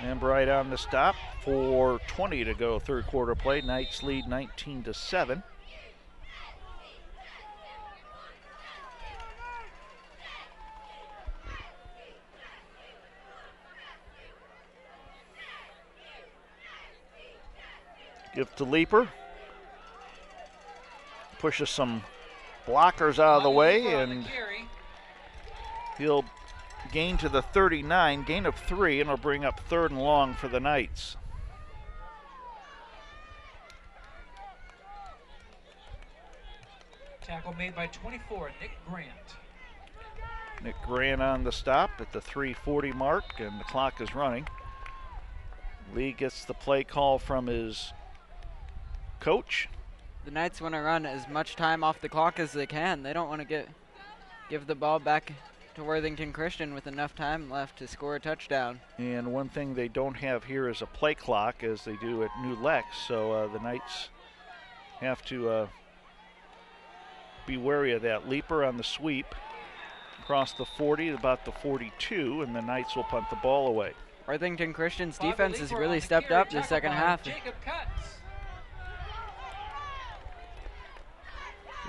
Lambright on the stop. 4:20 to go, third quarter play. Knights lead 19-7. Give to Leaper. Pushes some blockers out of the way, and he'll gain to the 39, gain of 3, and will bring up 3rd and long for the Knights. Tackle made by 24, Nick Grant. Nick Grant on the stop at the 3:40 mark, and the clock is running. Lee gets the play call from his coach. The Knights want to run as much time off the clock as they can. They don't want to give the ball back to Worthington Christian with enough time left to score a touchdown. And one thing they don't have here is a play clock, as they do at New Lex, so the Knights have to be wary of that. Leaper on the sweep across the 40 to about the 42, and the Knights will punt the ball away. Worthington Christian's defense has really stepped up the second half.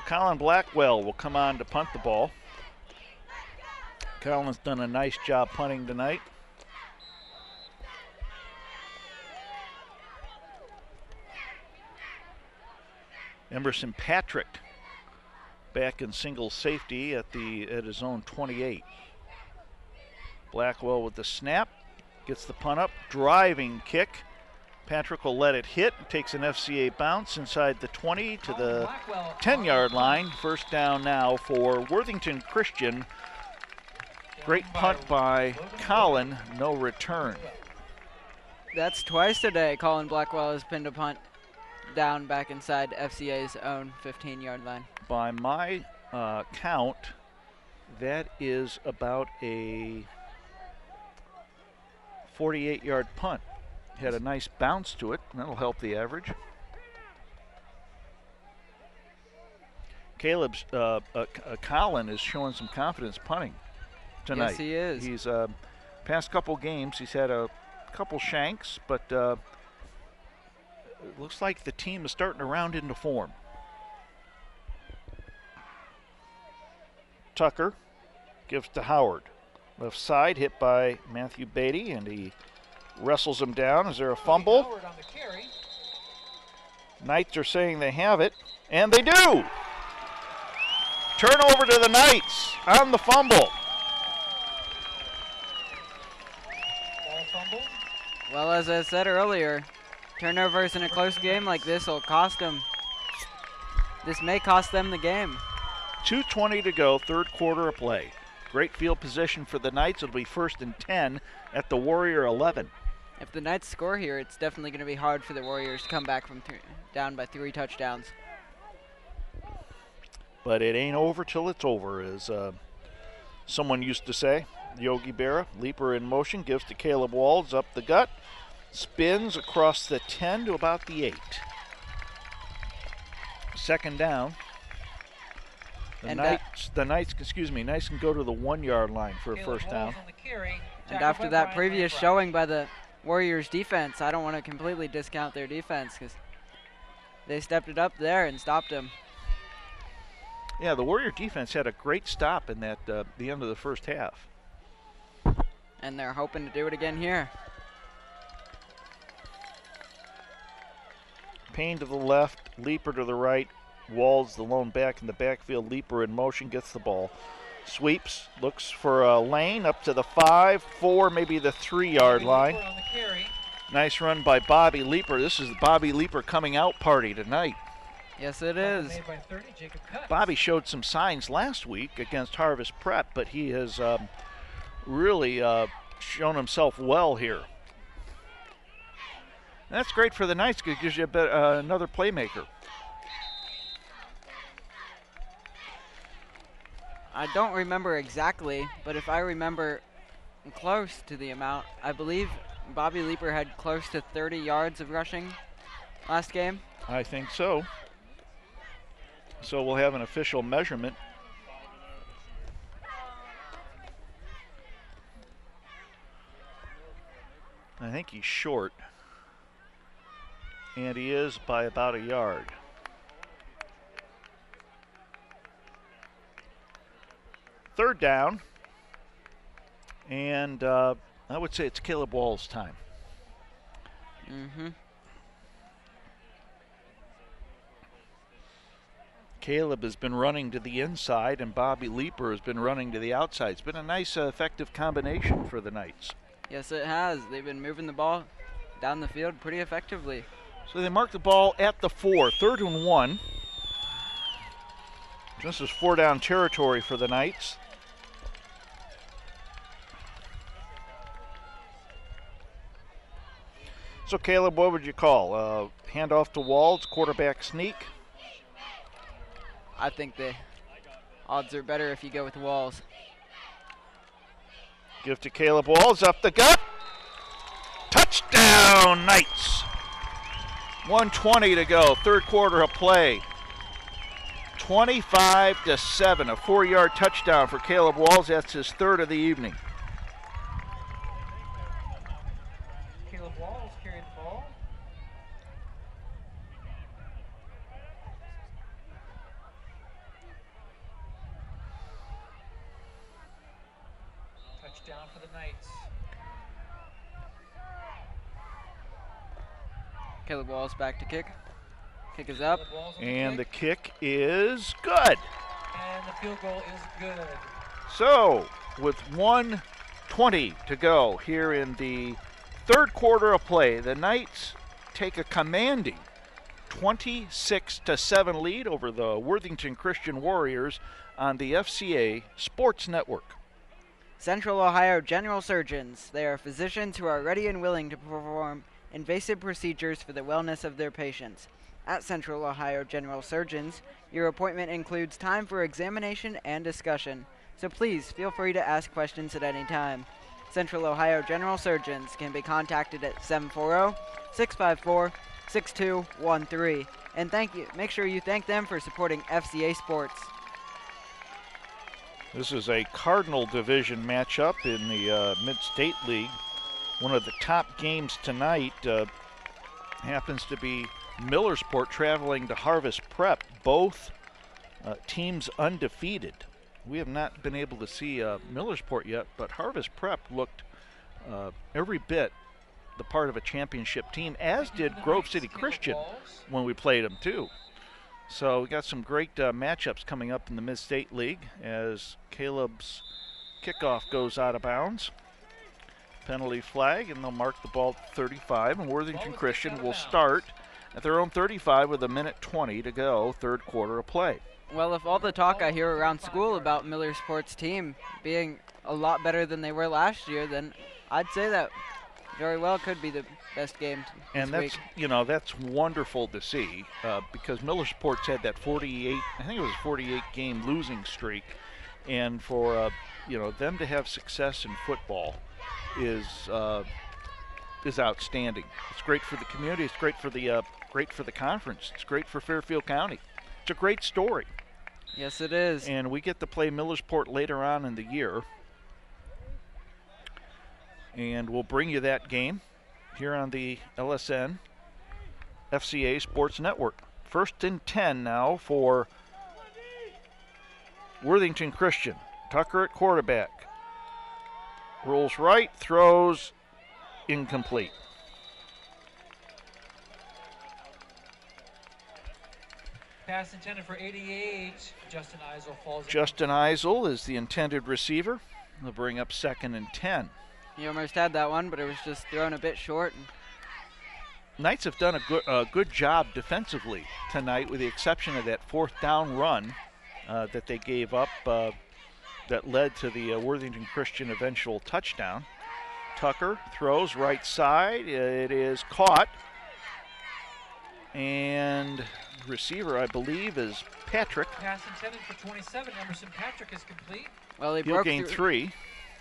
Colin Blackwell will come on to punt the ball. Colin's done a nice job punting tonight. Emerson Patrick back in single safety at his own 28. Blackwell with the snap, gets the punt up, driving kick. Patrick will let it hit, takes an FCA bounce inside the 20 to the 10-yard line. First down now for Worthington Christian. Great punt by Colin, no return. That's twice today Colin Blackwell has pinned a punt down back inside FCA's own 15-yard line. By my count, that is about a 48-yard punt. Had a nice bounce to it, and that'll help the average. Colin is showing some confidence punting tonight. Yes, he is. He's past couple games, he's had a couple shanks, but it looks like the team is starting to round into form. Tucker gives to Howard. Left side hit by Matthew Beatty, and he wrestles him down. Is there a fumble? Knights are saying they have it, and they do! Turnover to the Knights on the fumble. Well, as I said earlier, turnovers in a close game like this will cost them. This may cost them the game. 2:20 to go, third quarter of play. Great field position for the Knights. It'll be 1st and 10 at the Warrior 11. If the Knights score here, it's definitely going to be hard for the Warriors to come back from down by 3 touchdowns. But it ain't over till it's over, as someone used to say. Yogi Berra, Leaper in motion, gives to Caleb Walls up the gut, spins across the 10 to about the 8. Second down. Knights can go to the 1-yard line for a first down. And after that previous showing by the Warriors defense, I don't want to completely discount their defense because they stepped it up there and stopped him. Yeah, the Warrior defense had a great stop in that the end of the first half. And they're hoping to do it again here. Payne to the left, Leaper to the right. Walls, the lone back in the backfield. Leaper in motion, gets the ball. Sweeps, looks for a lane up to the 5, 4, maybe the 3-yard line. Nice run by Bobby Leaper. This is the Bobby Leaper coming out party tonight. Yes, it is. Bobby showed some signs last week against Harvest Prep, but he has really shown himself well here. And that's great for the Knights because it gives you another playmaker. I don't remember exactly, but if I remember close to the amount, I believe Bobby Leaper had close to 30 yards of rushing last game? I think so. So we'll have an official measurement. I think he's short. And he is by about a yard. Third down. And I would say it's Caleb Wall's time. Caleb has been running to the inside, and Bobby Leeper has been running to the outside. It's been a nice, effective combination for the Knights. Yes, it has. They've been moving the ball down the field pretty effectively. So they mark the ball at the 4, 3rd and 1. This is 4-down territory for the Knights. So Caleb, what would you call? Handoff to Walls, quarterback sneak? I think the odds are better if you go with Walls. Give to Caleb Walls, up the gut. Touchdown, Knights. 1:20 to go, third quarter of play. 25-7, a 4-yard touchdown for Caleb Walls. That's his third of the evening. Caleb Walls carried the ball. Touchdown for the Knights. Caleb Walls back to kick. Kick is up. And the kick is good. And the field goal is good. So, with 1:20 to go here in the third quarter of play, the Knights take a commanding 26-7 lead over the Worthington Christian Warriors on the FCA Sports Network. Central Ohio General Surgeons. They are physicians who are ready and willing to perform invasive procedures for the wellness of their patients. At Central Ohio General Surgeons, your appointment includes time for examination and discussion, so please feel free to ask questions at any time. Central Ohio General Surgeons can be contacted at 740-654-6213. And make sure you thank them for supporting FCA Sports. This is a Cardinal Division matchup in the Mid-State League. One of the top games tonight happens to be Millersport traveling to Harvest Prep. Both teams undefeated. We have not been able to see Millersport yet, but Harvest Prep looked every bit the part of a championship team, as did Grove City Christian when we played them too. So we got some great matchups coming up in the Mid-State League as Caleb's kickoff goes out of bounds. Penalty flag, and they'll mark the ball at 35, and Worthington Christian will start at their own 35 with 1:20 to go, third quarter of play. Well, if all the talk I hear around school about Millersport's team being a lot better than they were last year, then I'd say that very well could be the best game and this week. That's wonderful to see because Millersport's had that 48 game losing streak, and for them to have success in football is outstanding. It's great for the community. It's great for the conference. It's great for Fairfield County. It's a great story. Yes, it is. And we get to play Millersport later on in the year, and we'll bring you that game here on the LSN FCA Sports Network. 1st and 10 now for Worthington Christian. Tucker at quarterback. Rolls right, throws, incomplete. Pass intended for 88. Justin Eisel falls in. Justin Eisel is the intended receiver. They'll bring up 2nd and 10. He almost had that one, but it was just thrown a bit short. Knights have done a good job defensively tonight, with the exception of that 4th down run that they gave up that led to the Worthington Christian eventual touchdown. Tucker throws right side. It is caught. And receiver, I believe, is Patrick. Pass intended for 27. Emerson Patrick is complete. Well, he'll gain 3.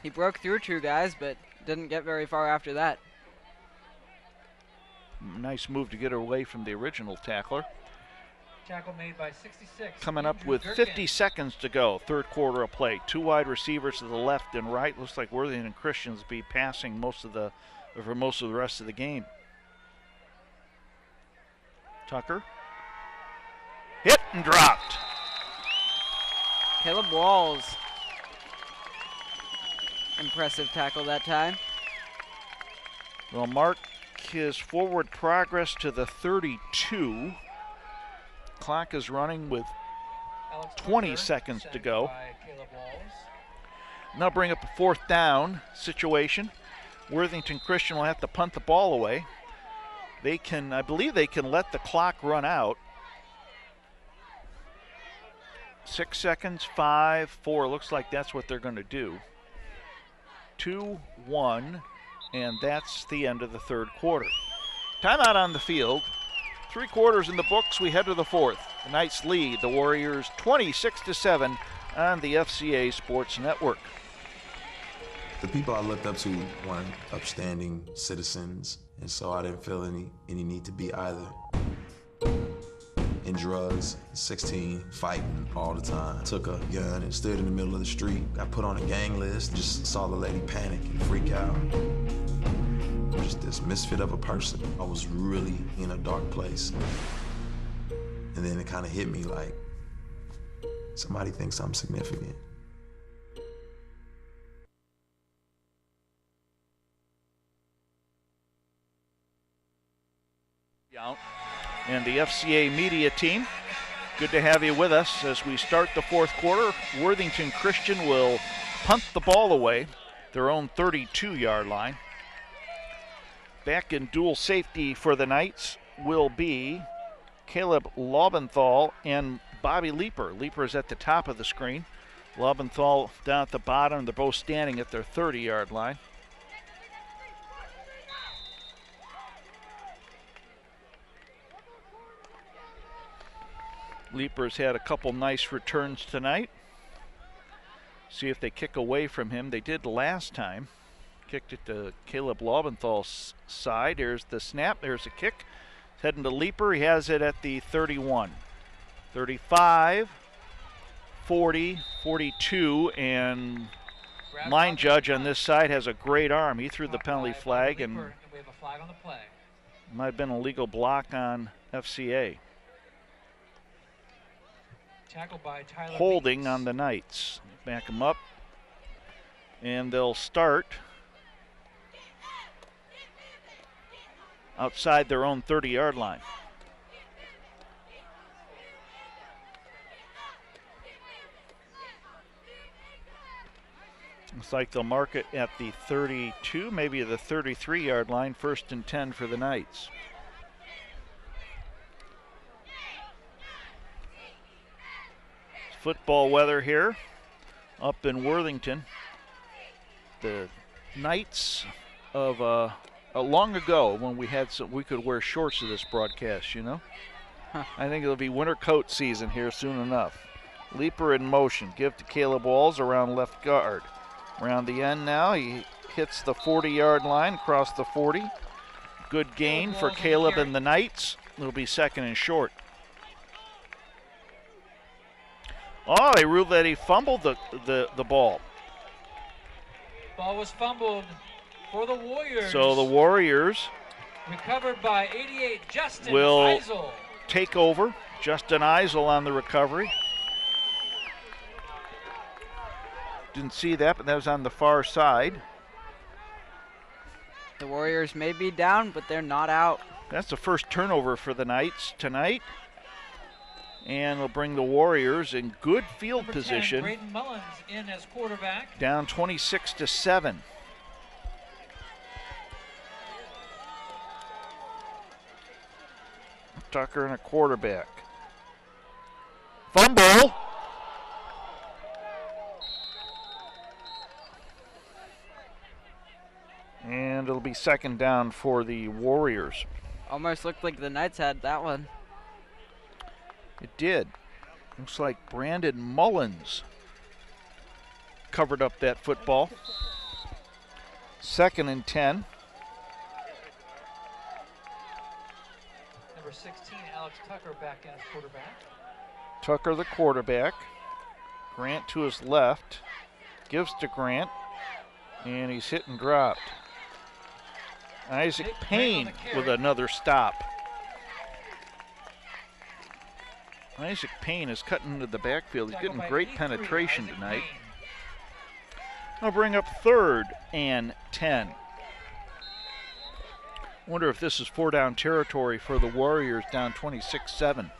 He broke through 2 guys, but didn't get very far after that. Nice move to get away from the original tackler. Tackle made by 66. Coming up with 50 seconds to go, third quarter of play. Two wide receivers to the left and right. Looks like Worthington Christian will be passing for most of the rest of the game. Tucker. Hit and dropped. Caleb Walls. Impressive tackle that time. Will mark his forward progress to the 32. Clock is running with 20 seconds to go. Now bring up a fourth down situation. Worthington Christian will have to punt the ball away. I believe they can let the clock run out. 6 seconds, 5, 4, looks like that's what they're going to do. 2, 1, and that's the end of the third quarter. Timeout on the field. 3 quarters in the books, we head to the fourth. The Knights lead the Warriors 26-7 on the FCA Sports Network. The people I looked up to weren't upstanding citizens, and so I didn't feel any need to be either. In drugs, 16, fighting all the time. Took a gun and stood in the middle of the street. Got put on a gang list, just saw the lady panic and freak out. Just this misfit of a person. I was really in a dark place. And then it kind of hit me like, somebody thinks I'm significant. And the FCA media team, good to have you with us as we start the fourth quarter. Worthington Christian will punt the ball away, their own 32-yard line. Back in dual safety for the Knights will be Caleb Laubenthal and Bobby Leeper. Leeper is at the top of the screen. Laubenthal down at the bottom. They're both standing at their 30-yard line. Leeper's had a couple nice returns tonight. See if they kick away from him. They did last time. Kicked it to Caleb Laubenthal's side. There's the snap. There's a kick. Heading to Leeper. He has it at the 31. 35, 40, 42, and line judge on this side has a great arm. He threw the penalty flag, and we have a flag on the play. Might have been a legal block on FCA. Tackled by Tyler Holding Beats. on the Knights. Back them up. And they'll start outside their own 30-yard line. Looks like they'll mark it at the 32, maybe the 33-yard line. 1st and 10 for the Knights. Football weather here up in Worthington. The Knights of long ago, when we could wear shorts to this broadcast, you know. I think it'll be winter coat season here soon enough. Leeper in motion. Give to Caleb Walls around left guard. Around the end now. He hits the 40-yard line across the 40. Good gain for Caleb and the Knights. It'll be 2nd and short. Oh, they ruled that he fumbled the ball. Ball was fumbled for the Warriors. So the Warriors recovered by 88, Justin will Eisel. Take over. Justin Eisel on the recovery. Didn't see that, but that was on the far side. The Warriors may be down, but they're not out. That's the first turnover for the Knights tonight. And we'll bring the Warriors in good field Number position. 10, Braden Mullins in as quarterback. Down 26-7. Tucker and a quarterback. Fumble. And it'll be 2nd down for the Warriors. Almost looked like the Knights had that one. It did. Looks like Brandon Mullins covered up that football. 2nd and 10. Number 16, Alex Tucker, back in as quarterback. Tucker, the quarterback. Grant to his left. Gives to Grant. And he's hit and dropped. Isaac Payne with another stop. Isaac Payne is cutting into the backfield. He's getting great penetration tonight. I'll bring up 3rd and 10. Wonder if this is 4-down territory for the Warriors, down 26-7.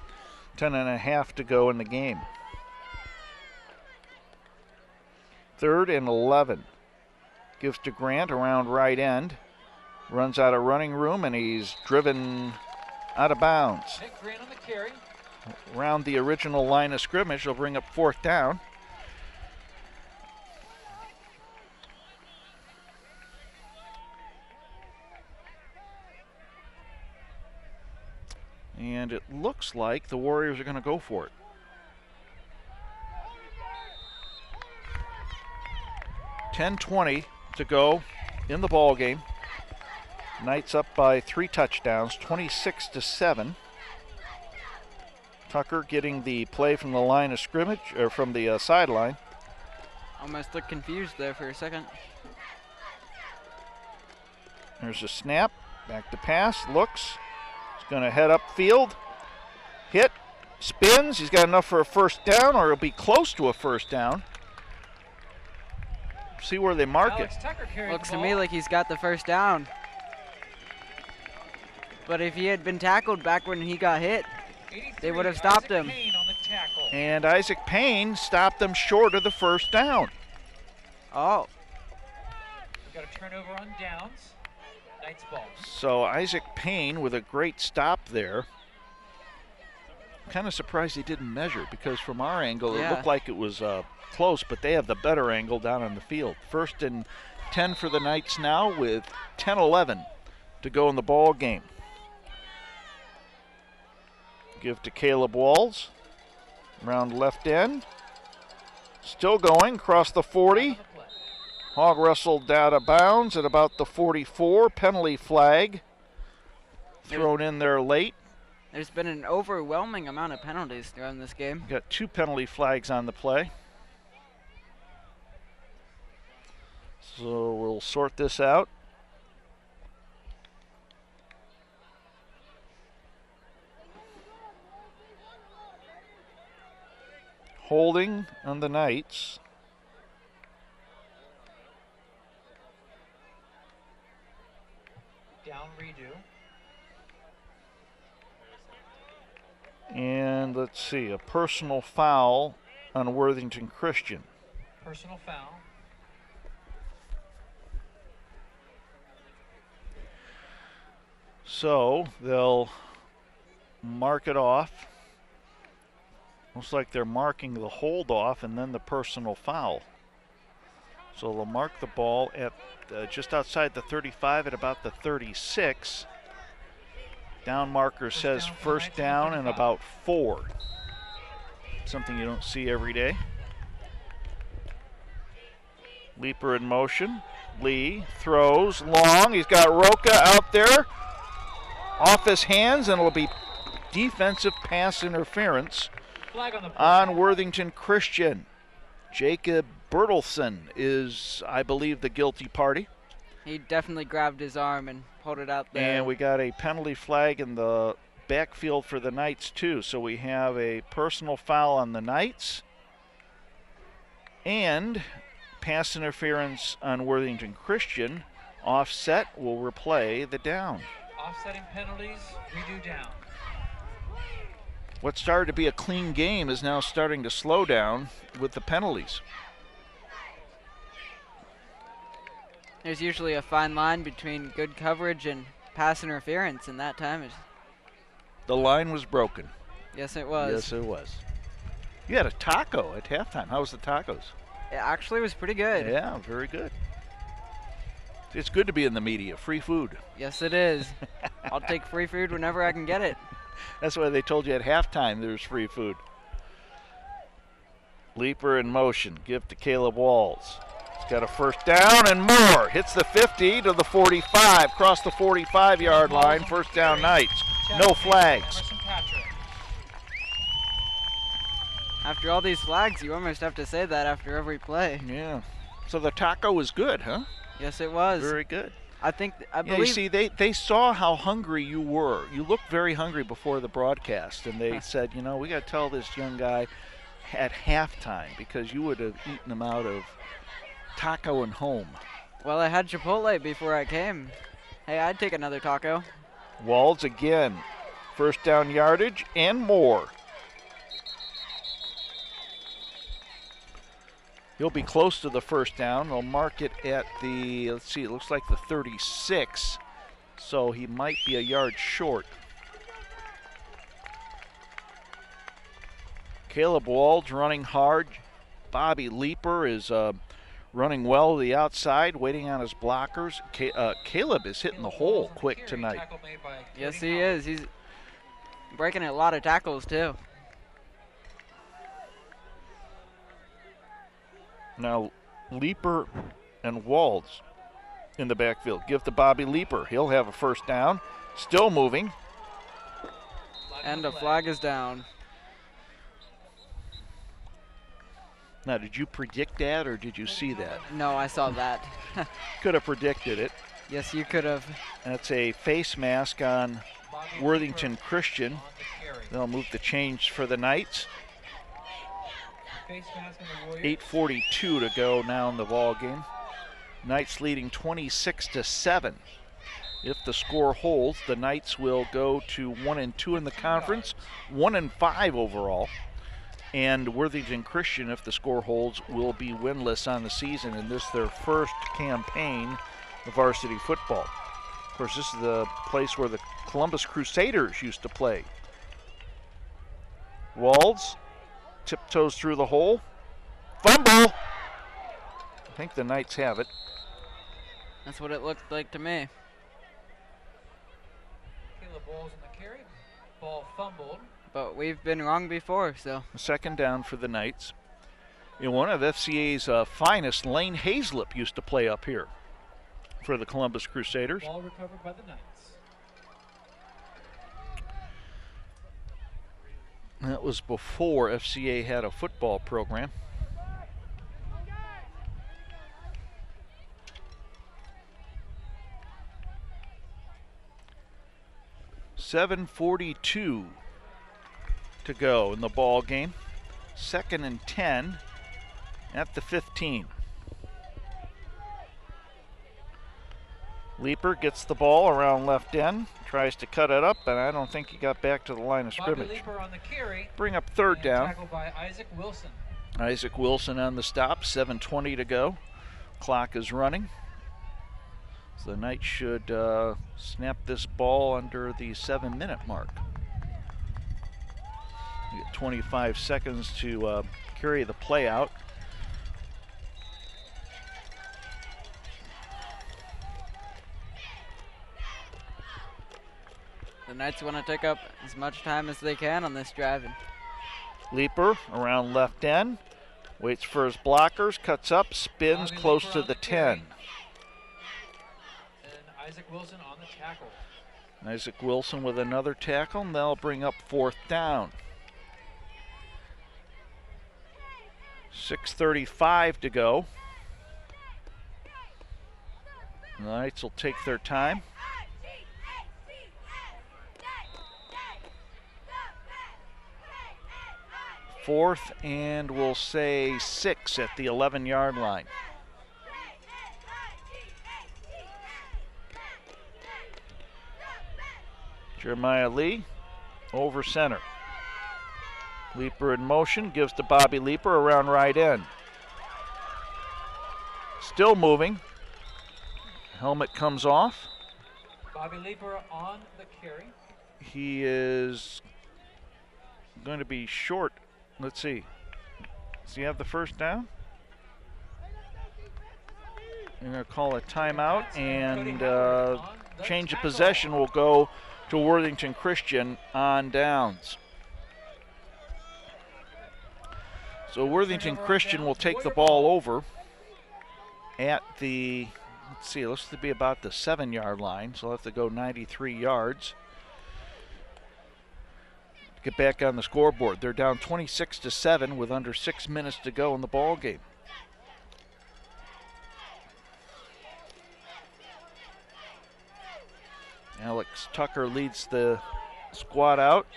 10.5 to go in the game. 3rd and 11. Gives to Grant around right end. Runs out of running room, and he's driven out of bounds. Grant on the carry. Around the original line of scrimmage, they'll bring up 4th down. And it looks like the Warriors are going to go for it. .10:20 to go in the ball game. Knights up by 3 touchdowns, 26-7. Tucker getting the play from the line of scrimmage, or from the sideline. Almost looked confused there for a second. There's a snap, back to pass, looks. He's going to head upfield, hit, spins. He's got enough for a 1st down, or he'll be close to a 1st down. See where they mark it. Looks to me like he's got the 1st down. But if he had been tackled back when he got hit, they would have stopped him. And Isaac Payne stopped them short of the 1st down. Oh. We got a turnover on downs. Knights ball. So Isaac Payne with a great stop there. I'm kind of surprised he didn't measure, because from our angle it looked like it was close, but they have the better angle down on the field. 1st and 10 for the Knights now, with 10:11 to go in the ball game. Give to Caleb Walls, around left end. Still going, across the 40. Hog wrestled out of bounds at about the 44. Penalty flag thrown in there late. There's been an overwhelming amount of penalties thrown this game. Got 2 penalty flags on the play. So we'll sort this out. Holding on the Knights. Down redo. And let's see, a personal foul on Worthington Christian. Personal foul. So they'll mark it off. Looks like they're marking the hold off and then the personal foul. So they'll mark the ball at just outside the 35 at about the 36. Down marker says 1st down and about 4. Something you don't see every day. Leaper in motion. Lee throws long. He's got Roca out there. Off his hands, and it'll be defensive pass interference on Worthington Christian. Jacob Bertelson is, I believe, the guilty party. He definitely grabbed his arm and pulled it out there. And we got a penalty flag in the backfield for the Knights, too. So we have a personal foul on the Knights and pass interference on Worthington Christian. Offset will replay the down. Offsetting penalties, redo down. What started to be a clean game is now starting to slow down with the penalties. There's usually a fine line between good coverage and pass interference, and that time the line was broken. Yes, it was. Yes, it was. You had a taco at halftime. How was the tacos? It actually was pretty good. Yeah, very good. It's good to be in the media. Free food. Yes, it is. I'll take free food whenever I can get it. That's why they told you at halftime there's free food. Leaper in motion. Give to Caleb Walls. He's got a 1st down and more. Hits the 50 to the 45. Across the 45-yard line. 1st down Knights. No flags. After all these flags, you almost have to say that after every play. Yeah. So the taco was good, huh? Yes, it was. Very good. I believe. You see, they saw how hungry you were. You looked very hungry before the broadcast, and they said, you know, we got to tell this young guy at halftime because you would have eaten him out of taco and home. Well, I had Chipotle before I came. Hey, I'd take another taco. Walls again. First down yardage and more. He'll be close to the first down. They'll mark it at the, let's see, it looks like the 36. So he might be a yard short. Caleb Walds running hard. Bobby Leeper is running well to the outside, waiting on his blockers. Caleb is hitting the hole quick tonight. Yes, he is. He's breaking a lot of tackles, too. Now, Leeper and Walds in the backfield. Give to Bobby Leeper. He'll have a first down. Still moving. And the flag is down. Now, did you predict that or did you see that? No, I saw that. Could have predicted it. Yes, you could have. That's a face mask on Worthington Christian. They'll move the change for the Knights. 8:42 to go now in the ball game. Knights leading 26-7. If the score holds, the Knights will go to 1-2 in the conference, 1-5 overall. And Worthington Christian, if the score holds, will be winless on the season, and this is their first campaign of varsity football. Of course, this is the place where the Columbus Crusaders used to play. Walds tiptoes through the hole. Fumble! I think the Knights have it. That's what it looked like to me. Caleb Walls in the carry. Ball fumbled. But we've been wrong before, so. Second down for the Knights. You know, one of FCA's finest, Lane Hazlip, used to play up here for the Columbus Crusaders. Ball recovered by the Knights. That was before FCA had a football program. .742 to go in the ball game. 2nd and 10 at the 15. Leeper gets the ball around left end, tries to cut it up, and I don't think he got back to the line of scrimmage. Leeper on the carry. Bring up third down. Tackled by Isaac Wilson. Isaac Wilson on the stop, 7:20 to go. Clock is running. So the Knights should snap this ball under the 7-minute mark. You get 25 seconds to carry the play out. The Knights want to take up as much time as they can on this drive. Leeper around left end, waits for his blockers, cuts up, spins close to the 10. And Isaac Wilson on the tackle. Isaac Wilson with another tackle, and they'll bring up fourth down. 6:35 to go. The Knights will take their time. Fourth and we'll say 6 at the 11-yard line. Jeremiah Lee over center. Leeper in motion, gives to Bobby Leeper around right end. Still moving. Helmet comes off. Bobby Leeper on the carry. He is going to be short. Let's see. Does he have the first down? They're going to call a timeout, and change of possession will go to Worthington Christian on downs. So Worthington Christian will take the ball over at the, let's see, it looks to be about the 7-yard line, so they'll have to go 93 yards. get back on the scoreboard. They're down 26-7 with under 6 minutes to go in the ball game. Alex Tucker leads the squad out.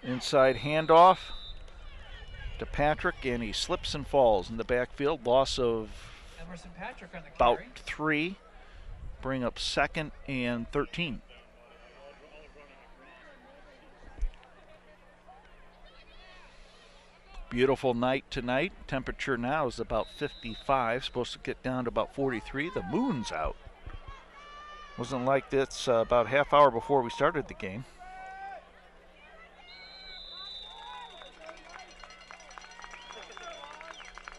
Inside handoff to Patrick, and he slips and falls in the backfield. Loss of Emerson Patrick on the about carry. 3. Bring up 2nd and 13. Beautiful night tonight. Temperature now is about 55. Supposed to get down to about 43. The moon's out. Wasn't like this about half hour before we started the game.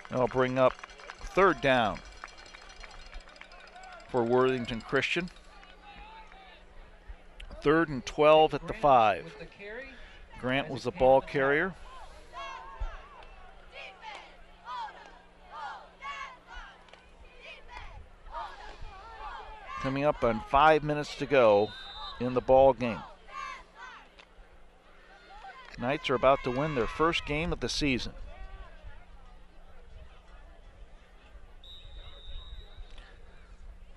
That'll bring up 3rd down for Worthington Christian. 3rd and 12 at the 5. Grant was the ball carrier. Coming up on 5 minutes to go in the ball game. Knights are about to win their first game of the season.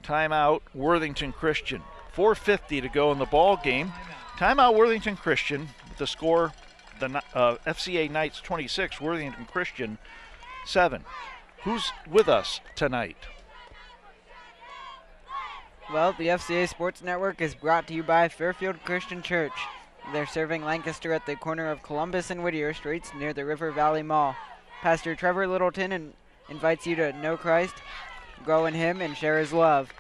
Timeout, Worthington Christian. 4:50 to go in the ball game. Timeout, Worthington Christian. With the score, the FCA Knights 26, Worthington Christian 7. Who's with us tonight? Well, the FCA Sports Network is brought to you by Fairfield Christian Church. They're serving Lancaster at the corner of Columbus and Whittier Streets near the River Valley Mall. Pastor Trevor Littleton invites you to know Christ, grow in Him, and share His love.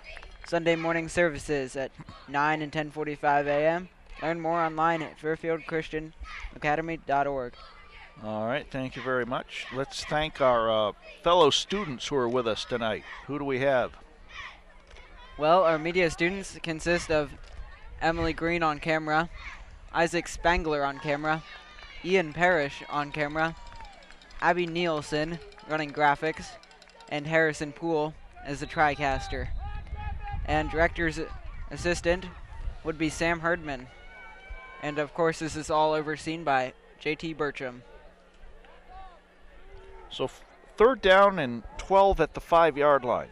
Sunday morning services at 9 and 10:45 a.m. Learn more online at fairfieldchristianacademy.org. All right, thank you very much. Let's thank our fellow students who are with us tonight. Who do we have? Well, our media students consist of Emily Green on camera, Isaac Spangler on camera, Ian Parrish on camera, Abby Nielsen running graphics, and Harrison Poole as the TriCaster. And director's assistant would be Sam Herdman. And of course, this is all overseen by JT Bertram. So 3rd down and 12 at the 5-yard line.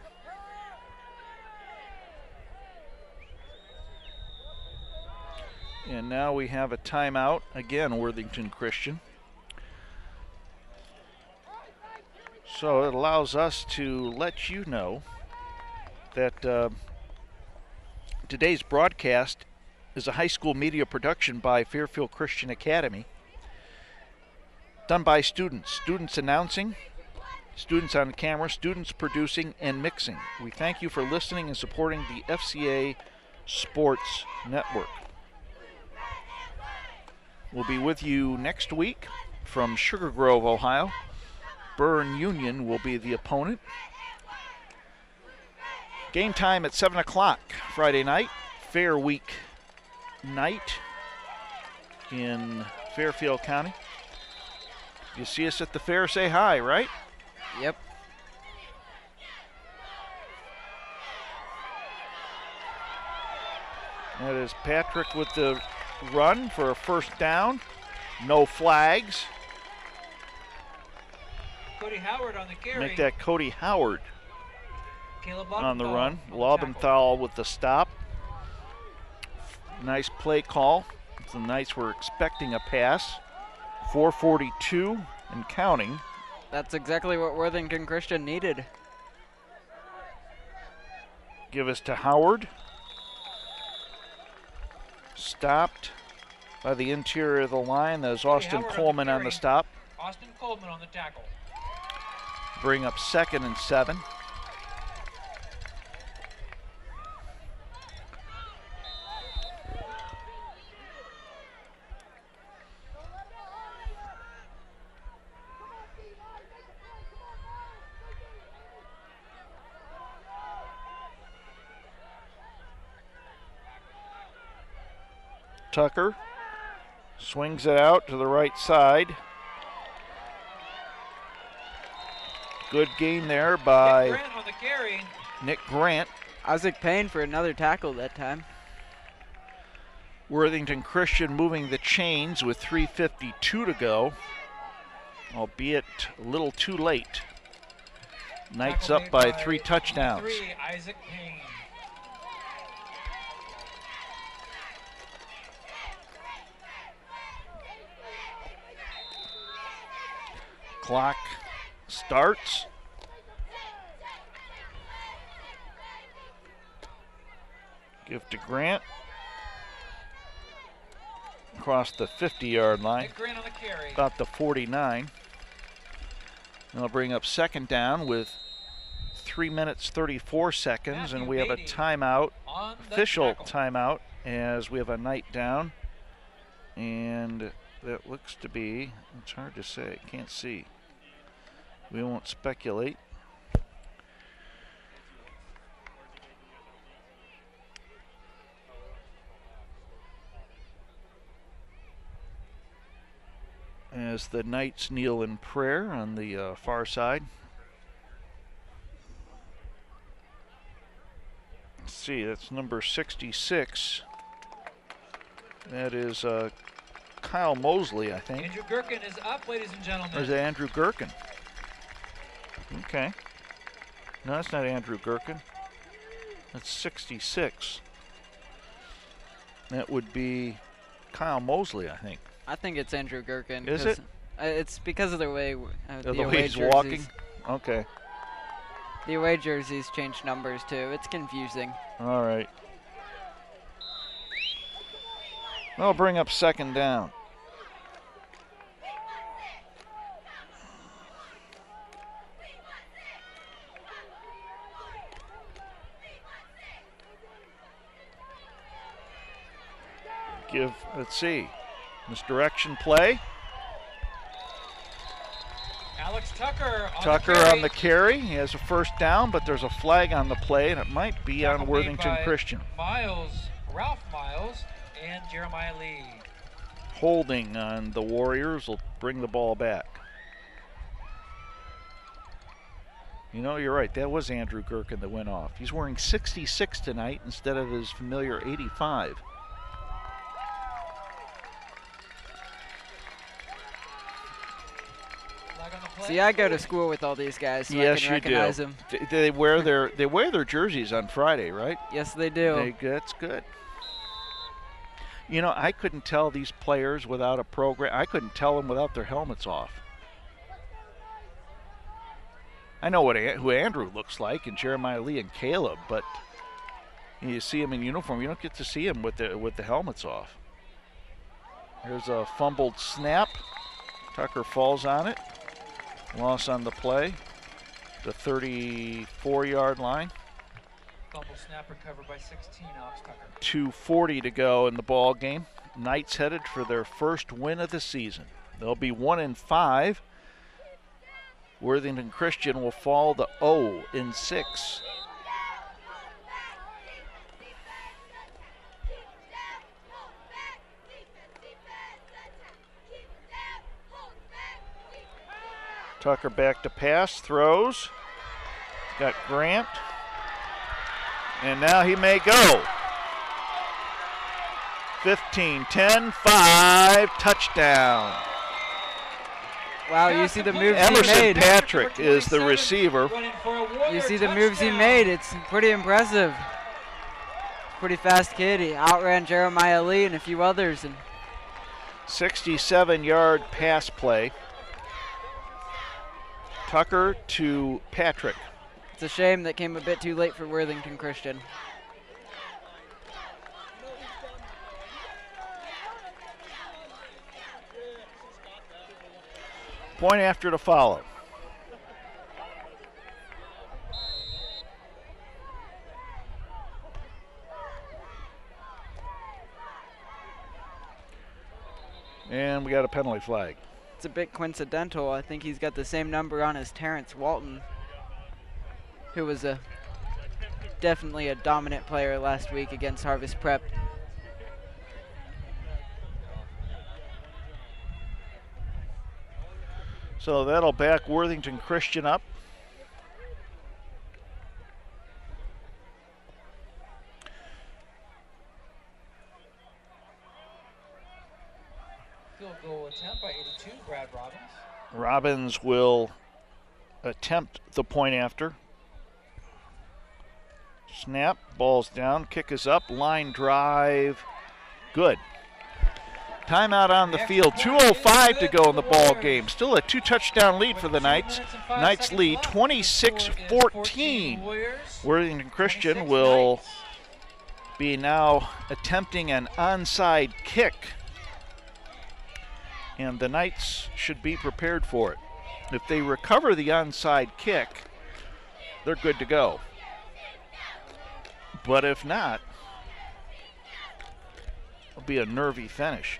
And now we have a timeout, again, Worthington Christian. So it allows us to let you know that today's broadcast is a high school media production by Fairfield Christian Academy, done by students. Students announcing, students on camera, students producing and mixing. We thank you for listening and supporting the FCA Sports Network. We'll be with you next week from Sugar Grove, Ohio. Burn Union will be the opponent. Game time at 7 o'clock Friday night. Fair Week night in Fairfield County. You see us at the fair, say hi, right? Yep. That is Patrick with the run for a 1st down. No flags. Cody Howard on the carry. Make that Cody Howard Caleb on the Lobenthal run. on the Lobenthal with the stop. Nice play call. The Knights were expecting a pass. 4:42 and counting. That's exactly what Worthington Christian needed. Give us to Howard. Stopped by the interior of the line. There's Austin Coleman on the stop. Austin Coleman on the tackle. Bring up 2nd and 7. Tucker swings it out to the right side. Good gain there by Nick Grant on the carry. Nick Grant. Isaac Payne for another tackle that time. Worthington Christian moving the chains with 3:52 to go, albeit a little too late. Knights up by 3 touchdowns. 3, Isaac Payne. Clock starts. Give to Grant. Across the 50-yard line. Nick Grant on the carry. About the 49. They'll bring up second down with 3 minutes 34 seconds, and we have a timeout, official timeout, as we have a Knight down. And that looks to be, it's hard to say, can't see. We won't speculate. As the Knights kneel in prayer on the far side. Let's see, that's number 66. That is Kyle Mosley, I think. Andrew Gherkin is up, ladies and gentlemen. Or is it Andrew Gherkin? Okay. No, that's not Andrew Gherkin. That's 66. That would be Kyle Mosley, I think. I think it's Andrew Gherkin. Is it? It's because of the way the way he's walking? Okay. The away jerseys change numbers too. It's confusing. All right. I'll bring up second down. Let's see. Misdirection play. Alex Tucker on the carry. He has a first down, but there's a flag on the play, and it might be on Worthington Christian. Ralph Miles, and Jeremiah Lee. Holding on the Warriors will bring the ball back. You know, you're right. That was Andrew Gherkin that went off. He's wearing 66 tonight instead of his familiar 85. See, I go to school with all these guys, so yes, I can recognize them. They wear their jerseys on Friday, right? Yes, they do. That's good. You know, I couldn't tell these players without a program. I couldn't tell them without their helmets off. I know who Andrew looks like, and Jeremiah Lee and Caleb, but you see him in uniform. You don't get to see him with the helmets off. There's a fumbled snap. Tucker falls on it. Loss on the play. The 34-yard line. Fumble snap recovered by 16, Alex Tucker. 2:40 to go in the ball game. Knights headed for their first win of the season. They'll be 1-5. Worthington Christian will fall to 0-6. Tucker back to pass, throws. Got Grant. And now he may go. 15, 10, 5, touchdown. Wow, you see the moves Emerson he made. Patrick is the receiver. You see the moves he made. It's pretty impressive. Pretty fast kid. He outran Jeremiah Lee and a few others. And 67-yard pass play. Tucker to Patrick. It's a shame that came a bit too late for Worthington Christian. Point after to follow. And we got a penalty flag. It's a bit coincidental. I think he's got the same number on as Terrence Walton, who was definitely a dominant player last week against Harvest Prep. So that'll back Worthington Christian up. Robbins will attempt the point after. Snap, ball's down, kick is up, line drive, good. Timeout on the field, 2:05 to go in the ball game. Still a 2-touchdown lead for the Knights. Knights lead 26-14. Worthington Christian will be now attempting an onside kick, and the Knights should be prepared for it. If they recover the onside kick, they're good to go. But if not, it'll be a nervy finish.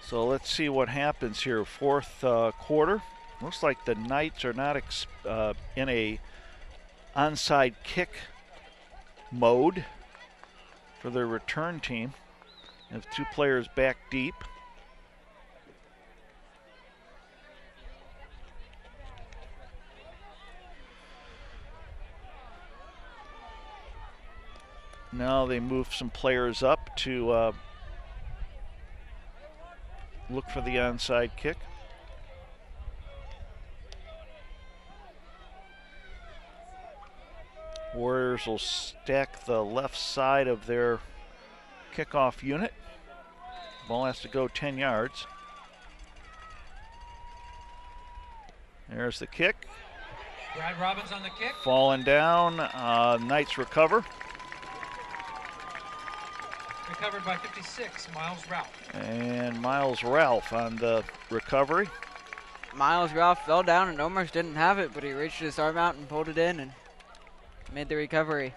So let's see what happens here. Fourth quarter. Looks like the Knights are not in a onside kick mode for their return team. They have 2 players back deep. Now they move some players up to look for the onside kick. Warriors will stack the left side of their kickoff unit. Ball has to go 10 yards. There's the kick. Brad Robbins on the kick. Falling down. Knights recover. Recovered by 56, Miles Ralph. And Miles Ralph on the recovery. Miles Ralph fell down and almost didn't have it, but he reached his arm out and pulled it in and made the recovery.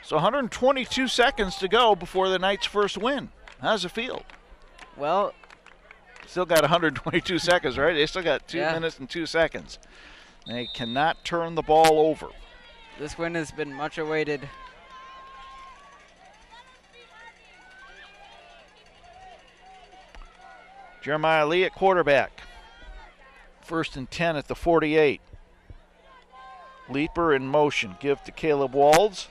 So 122 seconds to go before the Knights' first win. How's it feel? Well, still got 122 seconds, right? They still got 2 yeah. minutes and 2 seconds. They cannot turn the ball over. This win has been much awaited. Jeremiah Lee at quarterback. 1st and 10 at the 48. Leaper in motion. Give to Caleb Walds.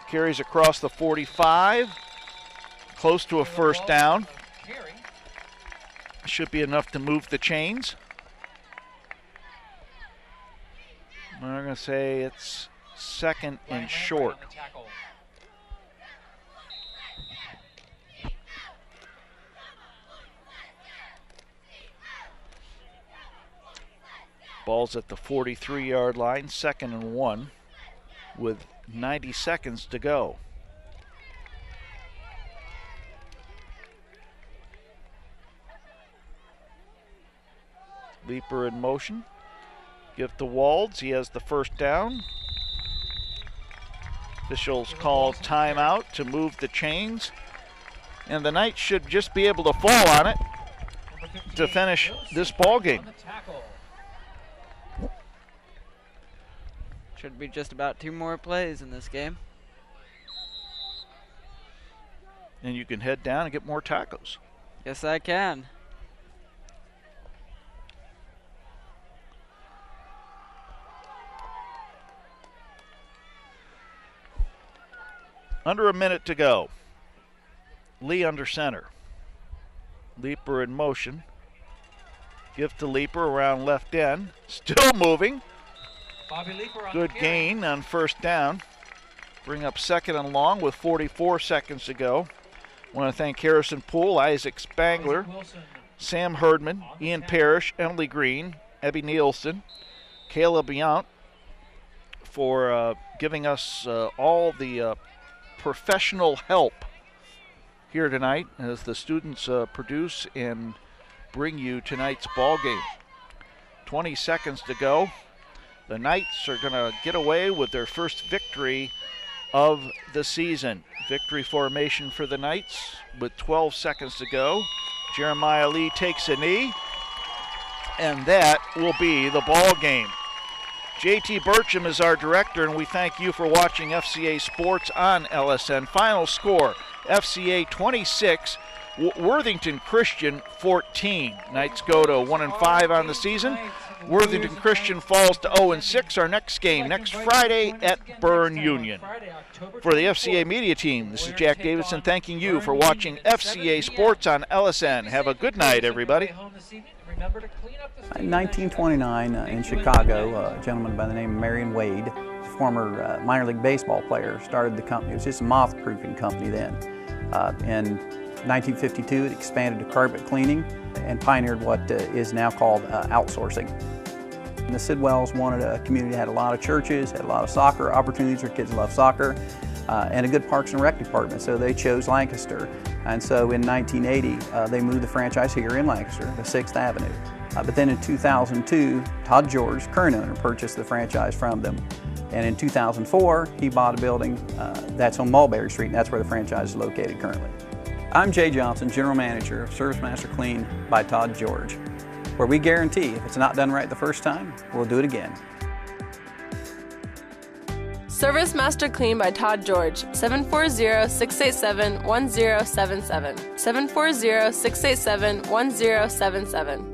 Carries across the 45. Close to a first down. Should be enough to move the chains. I'm going to say it's 2nd and short. Ball's at the 43-yard line, 2nd and 1, with 90 seconds to go. Leaper in motion. Give to Walds. He has the first down. Officials call timeout to move the chains. And the Knights should just be able to fall on it to finish this ball game. Should be just about 2 more plays in this game. And you can head down and get more tacos. Yes, I can. Under a minute to go. Lee under center. Leaper in motion. Give to Leaper around left end. Still moving. Bobby Leaper on Good gain on first down. Bring up 2nd and long with 44 seconds to go. I want to thank Harrison Poole, Isaac Spangler, Sam Herdman, Ian Parrish, Emily Green, Abby Nielsen, Caleb Yount for giving us all the professional help here tonight as the students produce and bring you tonight's ball game. 20 seconds to go. The Knights are going to get away with their first victory of the season. Victory formation for the Knights with 12 seconds to go. Jeremiah Lee takes a knee, and that will be the ball game. JT Burcham is our director, and we thank you for watching FCA Sports on LSN. Final score, FCA 26, Worthington Christian 14. Knights go to 1-5 on the season. Worthington Christian falls to 0-6. Our next game next Friday at Byrne Union. For the FCA Media Team, this is Jack Davidson thanking you for watching FCA Sports on LSN. Have a good night, everybody. In 1929 in Chicago, a gentleman by the name of Marion Wade, a former minor league baseball player, started the company. It was just a moth-proofing company then. In 1952, it expanded to carpet cleaning and pioneered what is now called outsourcing. And the Sidwells wanted a community that had a lot of churches, had a lot of soccer opportunities where kids love soccer, and a good Parks and Rec department, so they chose Lancaster. And so in 1980, they moved the franchise here in Lancaster to 6th Avenue. But then in 2002, Todd George, current owner, purchased the franchise from them. And in 2004, he bought a building that's on Mulberry Street, and that's where the franchise is located currently. I'm Jay Johnson, General Manager of Service Master Clean by Todd George, where we guarantee if it's not done right the first time, we'll do it again. Service Master Clean by Todd George, 740-687-1077. 740-687-1077.